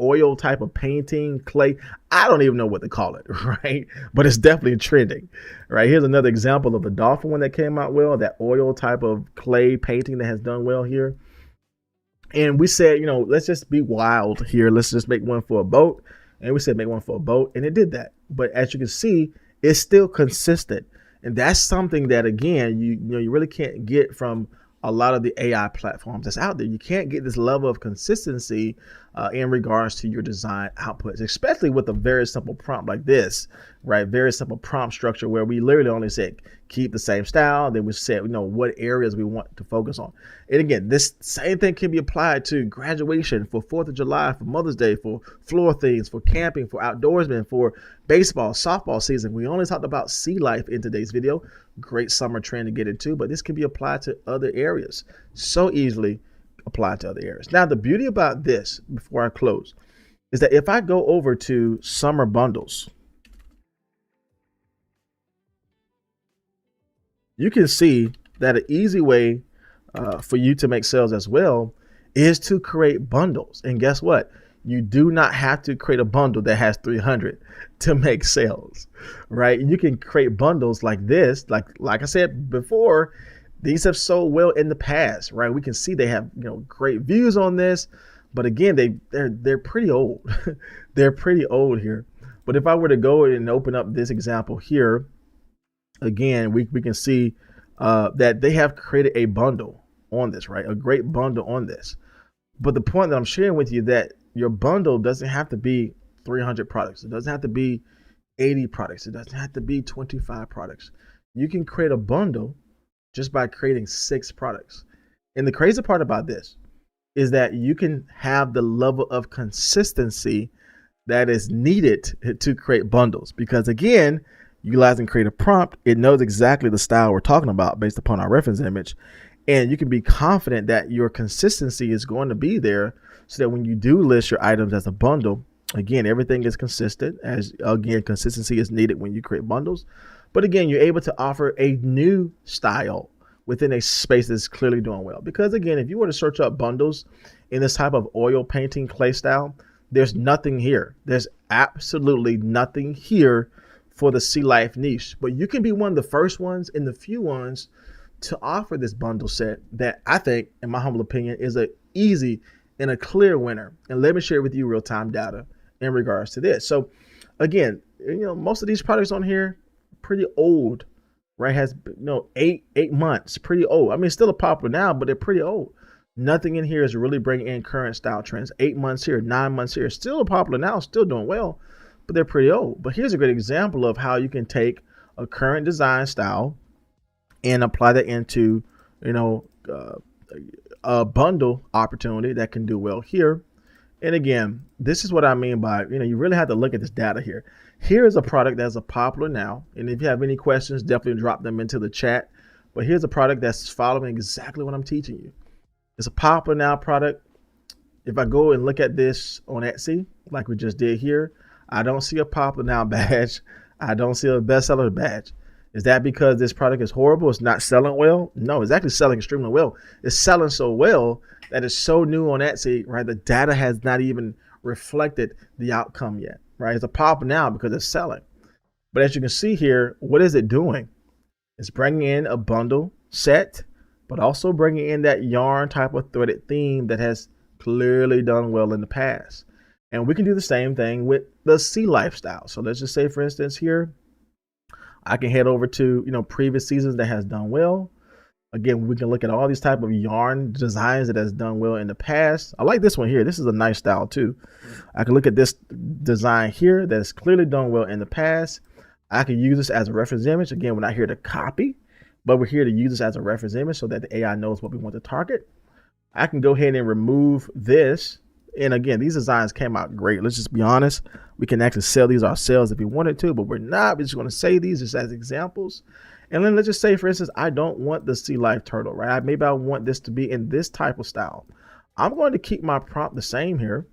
oil type of painting, clay. I don't even know what to call it, right? But it's definitely trending, right? Here's another example of the dolphin one that came out well, that oil type of clay painting that has done well here. And we said, let's just be wild here. Let's just make one for a boat. And we said make one for a boat, and it did that. But as you can see, it's still consistent. And that's something that, again, you really can't get from a lot of the AI platforms that's out there. You can't get this level of consistency in regards to your design outputs, especially with a very simple prompt like this, right? Very simple prompt structure where we literally only said keep the same style. Then we said, what areas we want to focus on. And again, this same thing can be applied to graduation, for 4th of July, for Mother's Day, for floor themes, for camping, for outdoorsmen, for baseball, softball season. We only talked about sea life in today's video. Great summer trend to get into, but this can be applied to other areas. So easily applied to other areas. Now, the beauty about this, before I close, is that if I go over to summer bundles, you can see that an easy way for you to make sales as well is to create bundles. And guess what? You do not have to create a bundle that has 300 to make sales, right? You can create bundles like this. Like I said before, these have sold well in the past, right? We can see they have great views on this, but again, they're pretty old. They're pretty old here. But if I were to go and open up this example here, again, we can see that they have created a bundle on this, right? A great bundle on this. But the point that I'm sharing with you, that your bundle doesn't have to be 300 products. It doesn't have to be 80 products. It doesn't have to be 25 products. You can create a bundle just by creating 6 products. And the crazy part about this is that you can have the level of consistency that is needed to create bundles, because again, utilizing Creative Prompt, it knows exactly the style we're talking about based upon our reference image. And you can be confident that your consistency is going to be there, so that when you do list your items as a bundle, again, everything is consistent, as again, consistency is needed when you create bundles. But again, you're able to offer a new style within a space that's clearly doing well. Because again, if you were to search up bundles in this type of oil painting clay style, there's nothing here. There's absolutely nothing here for the sea life niche. But you can be one of the first ones and the few ones to offer this bundle set that I think, in my humble opinion, is a easy and a clear winner. And let me share with you real-time data in regards to this. So again, most of these products on here pretty old, right? Has 8 months, pretty old. I mean, still a popular now, but they're pretty old. Nothing in here is really bringing in current style trends. 8 months here, 9 months here, still popular now, still doing well, but they're pretty old. But here's a great example of how you can take a current design style and apply that into, a bundle opportunity that can do well here. And again, this is what I mean by, you really have to look at this data here. Here's a product that's a popular now. And if you have any questions, definitely drop them into the chat. But here's a product that's following exactly what I'm teaching you. It's a popular now product. If I go and look at this on Etsy, like we just did here, I don't see a popular now badge. I don't see a bestseller badge. Is that because this product is horrible? It's not selling well? No, it's actually selling extremely well. It's selling so well that it's so new on Etsy, right? The data has not even reflected the outcome yet, right? It's a pop now because it's selling. But as you can see here, what is it doing? It's bringing in a bundle set, but also bringing in that yarn type of threaded theme that has clearly done well in the past. And we can do the same thing with the sea lifestyle. So let's just say, for instance, here, I can head over to, previous seasons that has done well. Again, we can look at all these type of yarn designs that has done well in the past. I like this one here. This is a nice style too. I can look at this design here that has clearly done well in the past. I can use this as a reference image. Again, we're not here to copy, but we're here to use this as a reference image so that the AI knows what we want to target. I can go ahead and remove this. And again, these designs came out great. Let's just be honest. We can actually sell these ourselves if we wanted to, but we're not. We're just going to say these just as examples. And then let's just say, for instance, I don't want the sea life turtle, right? Maybe I want this to be in this type of style. I'm going to keep my prompt the same here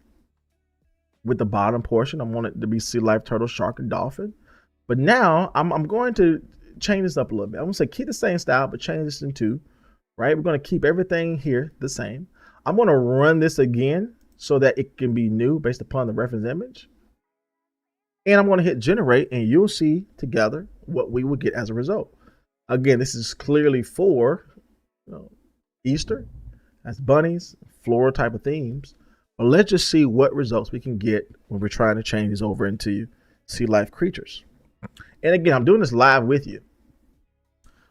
with the bottom portion. I want it to be sea life turtle, shark, and dolphin. But now I'm going to change this up a little bit. I'm going to say keep the same style, but change this in two, right? We're going to keep everything here the same. I'm going to run this again so that it can be new based upon the reference image. And I'm going to hit generate, and you'll see together what we will get as a result. Again, this is clearly for Easter. That's bunnies, floral type of themes. But let's just see what results we can get when we're trying to change these over into sea life creatures. And again, I'm doing this live with you.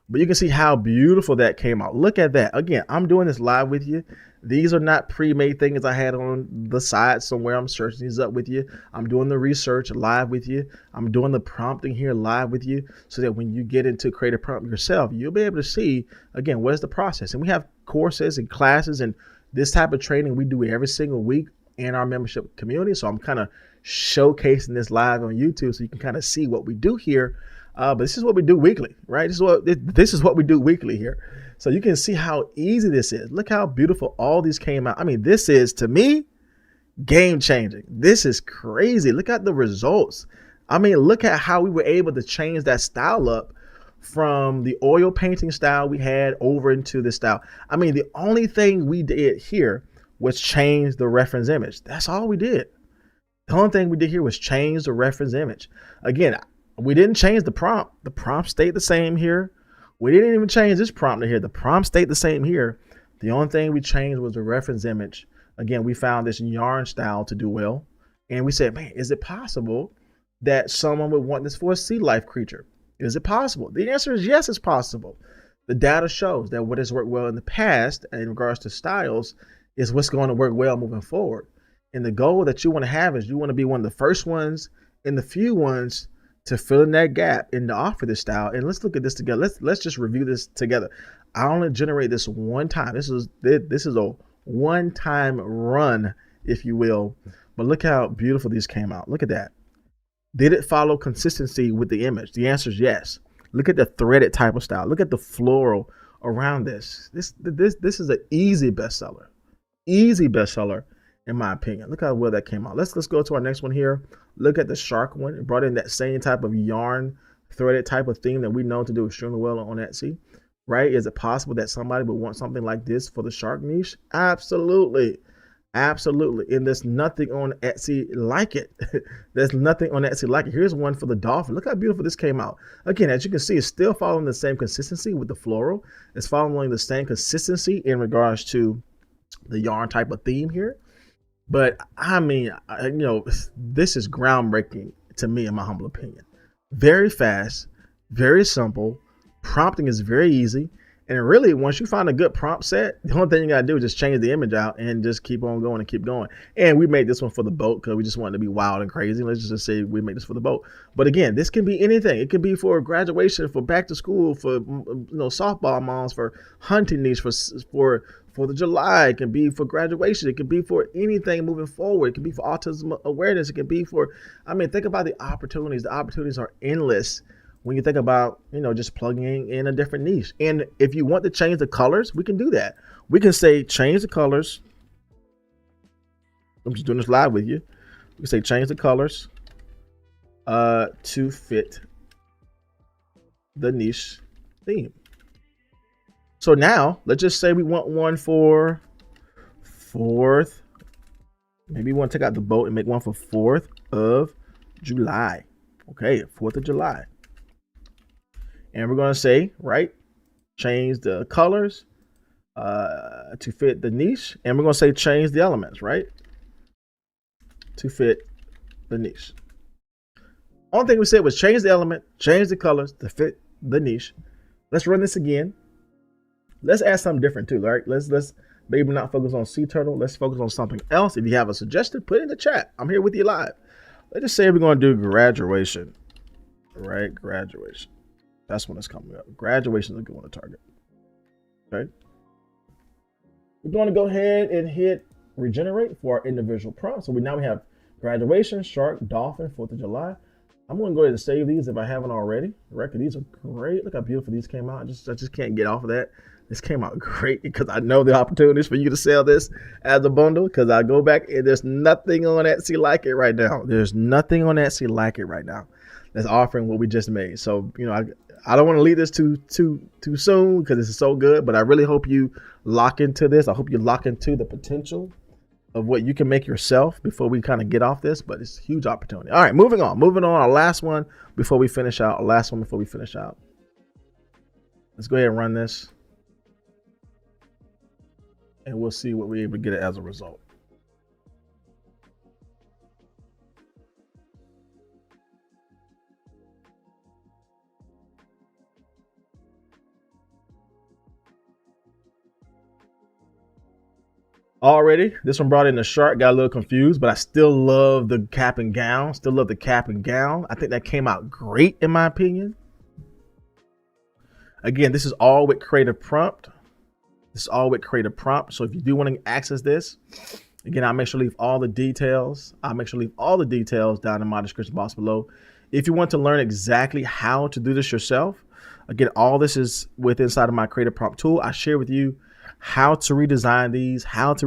But you can see how beautiful that came out. Look at that. Again, I'm doing this live with you. These are not pre-made things I had on the side somewhere. I'm searching these up with you. I'm doing the research live with you. I'm doing the prompting here live with you so that when you get into create a prompt yourself, you'll be able to see, again, what is the process. And we have courses and classes and this type of training we do every single week in our membership community. So I'm kind of showcasing this live on YouTube so you can kind of see what we do here. But this is what we do weekly, right? This is what we do weekly here. So you can see how easy this is. Look how beautiful all these came out. I mean, this is, to me, game changing. This is crazy. Look at the results. I mean, look at how we were able to change that style up from the oil painting style we had over into this style. I mean, the only thing we did here was change the reference image. That's all we did. The only thing we did here was change the reference image. Again, we didn't change the prompt. The prompt stayed the same here. We didn't even change this prompt here. The prompt stayed the same here. The only thing we changed was the reference image. Again, we found this yarn style to do well. And we said, man, is it possible that someone would want this for a sea life creature? Is it possible? The answer is yes, it's possible. The data shows that what has worked well in the past in regards to styles is what's going to work well moving forward. And the goal that you want to have is you want to be one of the first ones and the few ones to fill in that gap and to offer this style. And let's look at this together. Let's just review this together. I only generate this one time. This is a one-time run, if you will. But look how beautiful these came out. Look at that. Did it follow consistency with the image? The answer is yes. Look at the threaded type of style. Look at the floral around this. This is an easy bestseller. Easy bestseller, in my opinion. Look how well that came out. Let's go to our next one here. Look at the shark one. It brought in that same type of yarn threaded type of theme that we know to do extremely well on Etsy, right? Is it possible that somebody would want something like this for the shark niche? Absolutely. Absolutely. And there's nothing on Etsy like it. There's nothing on Etsy like it. Here's one for the dolphin. Look how beautiful this came out. Again, as you can see, it's still following the same consistency with the floral. It's following the same consistency in regards to the yarn type of theme here. But I mean, this is groundbreaking to me, in my humble opinion. Very fast, very simple. Prompting is very easy. And really, once you find a good prompt set, the only thing you got to do is just change the image out and just keep on going and keep going. And we made this one for the boat because we just wanted to be wild and crazy. Let's just say we made this for the boat. But again, this can be anything. It can be for graduation, for back to school, for softball moms, for hunting niche, for the July. It can be for graduation. It can be for anything moving forward. It can be for autism awareness. It can be for, think about the opportunities. The opportunities are endless when you think about, just plugging in a different niche. And if you want to change the colors, we can do that. We can say, change the colors. I'm just doing this live with you. We can say, change the colors to fit the niche theme. So now let's just say we want one for 4th. Maybe we want to take out the boat and make one for 4th of July. Okay, 4th of July. And we're going to say, right, change the colors to fit the niche. And we're going to say change the elements, right, to fit the niche. Only thing we said was change the element, change the colors to fit the niche. Let's run this again. Let's add something different too, right? Let's maybe not focus on sea turtle. Let's focus on something else. If you have a suggestion, put it in the chat. I'm here with you live. Let's just say we're going to do graduation, right? Graduation. That's when it's coming up. Graduation is a good one to target. Okay. We're going to go ahead and hit regenerate for our individual prompt. So now we have graduation, shark, dolphin, 4th of July. I'm going to go ahead and save these if I haven't already. Record, these are great. Look how beautiful these came out. I just can't get off of that. This came out great because I know the opportunities for you to sell this as a bundle, because I go back and there's nothing on Etsy like it right now. There's nothing on Etsy like it right now that's offering what we just made. So, you know, I don't want to leave this too soon because this is so good, but I really hope you lock into this. I hope you lock into the potential of what you can make yourself before we kind of get off this, but it's a huge opportunity. All right, moving on. Our last one before we finish out. Let's go ahead and run this, and we'll see what we're able to get as a result. Already, this one brought in the shark, got a little confused, but I still love the cap and gown. I think that came out great in my opinion. Again, this is all with creative prompt. So if you do want to access this, again, I'll make sure to leave all the details. Down in my description box below. If you want to learn exactly how to do this yourself, again, all this is inside of my creative prompt tool. I share with you how to redesign these, how to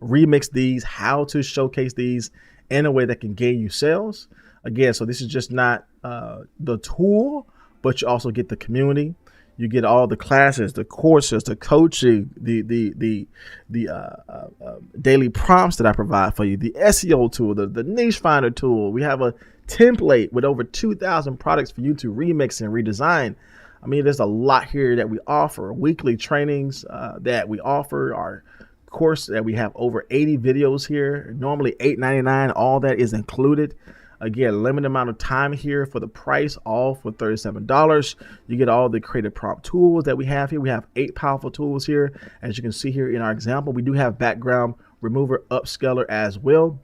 remix these, how to showcase these in a way that can gain you sales. Again, so this is just not the tool, but you also get the community. You get all the classes, the courses, the coaching, the daily prompts that I provide for you, the SEO tool, the niche finder tool. We have a template with over 2,000 products for you to remix and redesign. I mean, there's a lot here that we offer. Weekly trainings that we offer. Our course that we have over 80 videos here. Normally $8.99. All that is included. Again, limited amount of time here for the price, all for $37. You get all the creative prompt tools that we have here. We have 8 powerful tools here. As you can see here in our example, we do have background remover upscaler as well.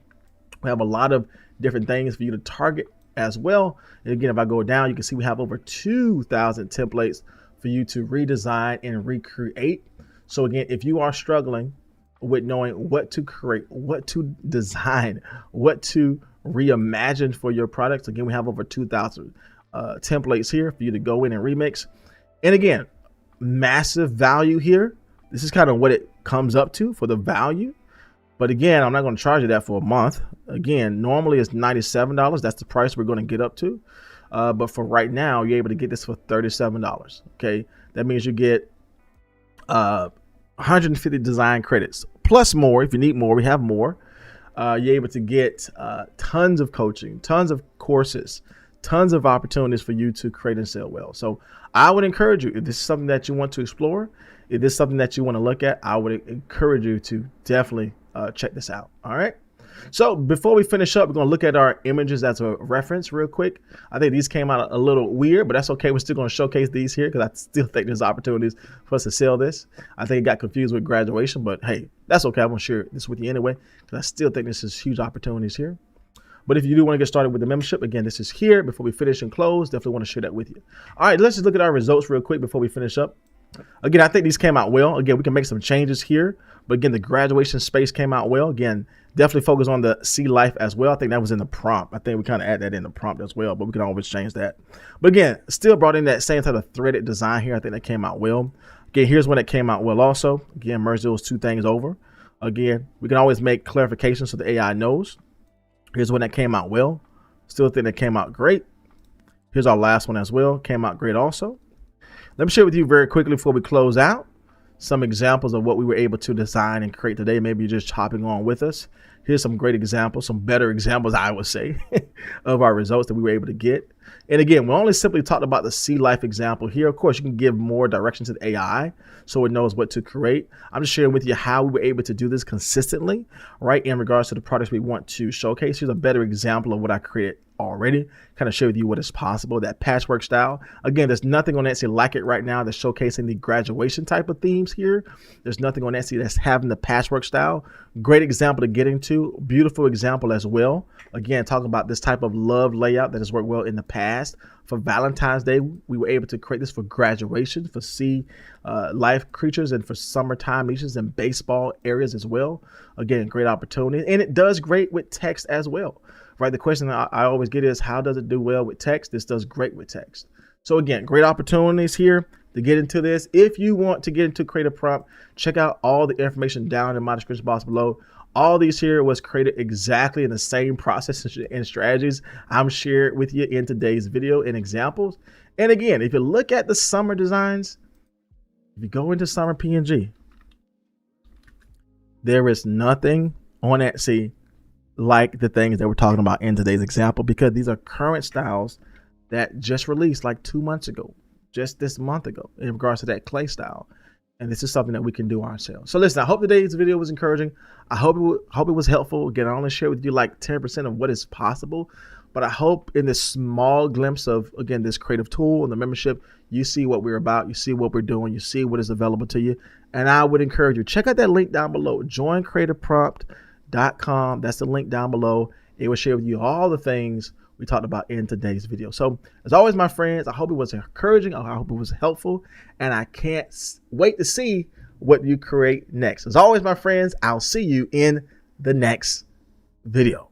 We have a lot of different things for you to target as well. And again, if I go down, you can see we have over 2,000 templates for you to redesign and recreate. So again, if you are struggling with knowing what to create, what to design, what to reimagine for your products, again, we have over 2,000 templates here for you to go in and remix. And again, massive value here. This is kind of what it comes up to for the value. But again, I'm not going to charge you that for a month. Again, normally it's $97. That's the price we're going to get up to. But for right now, you're able to get this for $37. Okay, that means you get 150 design credits plus more. If you need more, we have more. You're able to get tons of coaching, tons of courses, tons of opportunities for you to create and sell well. So I would encourage you, if this is something that you want to explore, if this is something that you want to look at, I would encourage you to definitely check this out. All right. So before we finish up, we're going to look at our images as a reference real quick. I think these came out a little weird, but that's okay. We're still going to showcase these here because I still think there's opportunities for us to sell this. I think it got confused with graduation, but hey, that's okay. I'm going to share this with you anyway because I still think this is huge opportunities here. But if you do want to get started with the membership, again, this is here before we finish and close. Definitely want to share that with you. All right, let's just look at our results real quick before we finish up. Again, I think these came out well. Again, we can make some changes here, but again, the graduation space came out well. Again, definitely focus on the sea life as well. I think that was in the prompt. I think we kind of add that in the prompt as well, but we can always change that. But again, still brought in that same type of threaded design here. I think that came out well. Again, here's when it came out well also. Again, merge those two things over. Again, we can always make clarifications so the AI knows. Here's when that came out well. Still think that came out great. Here's our last one as well. Came out great also. Let me share with you very quickly before we close out some examples of what we were able to design and create today. Maybe you're just hopping on with us. Here's some great examples, some better examples, I would say, of our results that we were able to get. And again, we only simply talked about the sea life example here. Of course, you can give more direction to the AI so it knows what to create. I'm just sharing with you how we were able to do this consistently, right, in regards to the products we want to showcase. Here's a better example of what I created already, kind of share with you what is possible. That patchwork style. Again, there's nothing on Etsy like it right now that's showcasing the graduation type of themes here. There's nothing on Etsy that's having the patchwork style. Great example to get into. Beautiful example as well. Again, talking about this type of love layout that has worked well in the past. For Valentine's Day, we were able to create this for graduation, for sea life creatures, and for summertime niches and baseball areas as well. Again, great opportunity. And it does great with text as well. Right, the question I always get is, how does it do well with text? This does great with text. So again, great opportunities here to get into this. If you want to get into Creative Prompt, check out all the information down in my description box below. All these here was created exactly in the same process and strategies I'm shared with you in today's video and examples. And again, if you look at the summer designs, if you go into summer PNG, there is nothing on Etsy like the things that we're talking about in today's example, because these are current styles that just released like 2 months ago, just this month ago, in regards to that clay style. And this is something that we can do ourselves. So listen, I hope today's video was encouraging. I hope it was helpful. Again, I only share with you like 10% of what is possible, but I hope in this small glimpse of, again, this creative tool and the membership, you see what we're about, you see what we're doing, you see what is available to you. And I would encourage you, check out that link down below, joincreativeprompt.com. That's the link down below. It will share with you all the things we talked about in today's video. So as always, my friends, I hope it was encouraging. I hope it was helpful, and I can't wait to see what you create next. As always, my friends, I'll see you in the next video.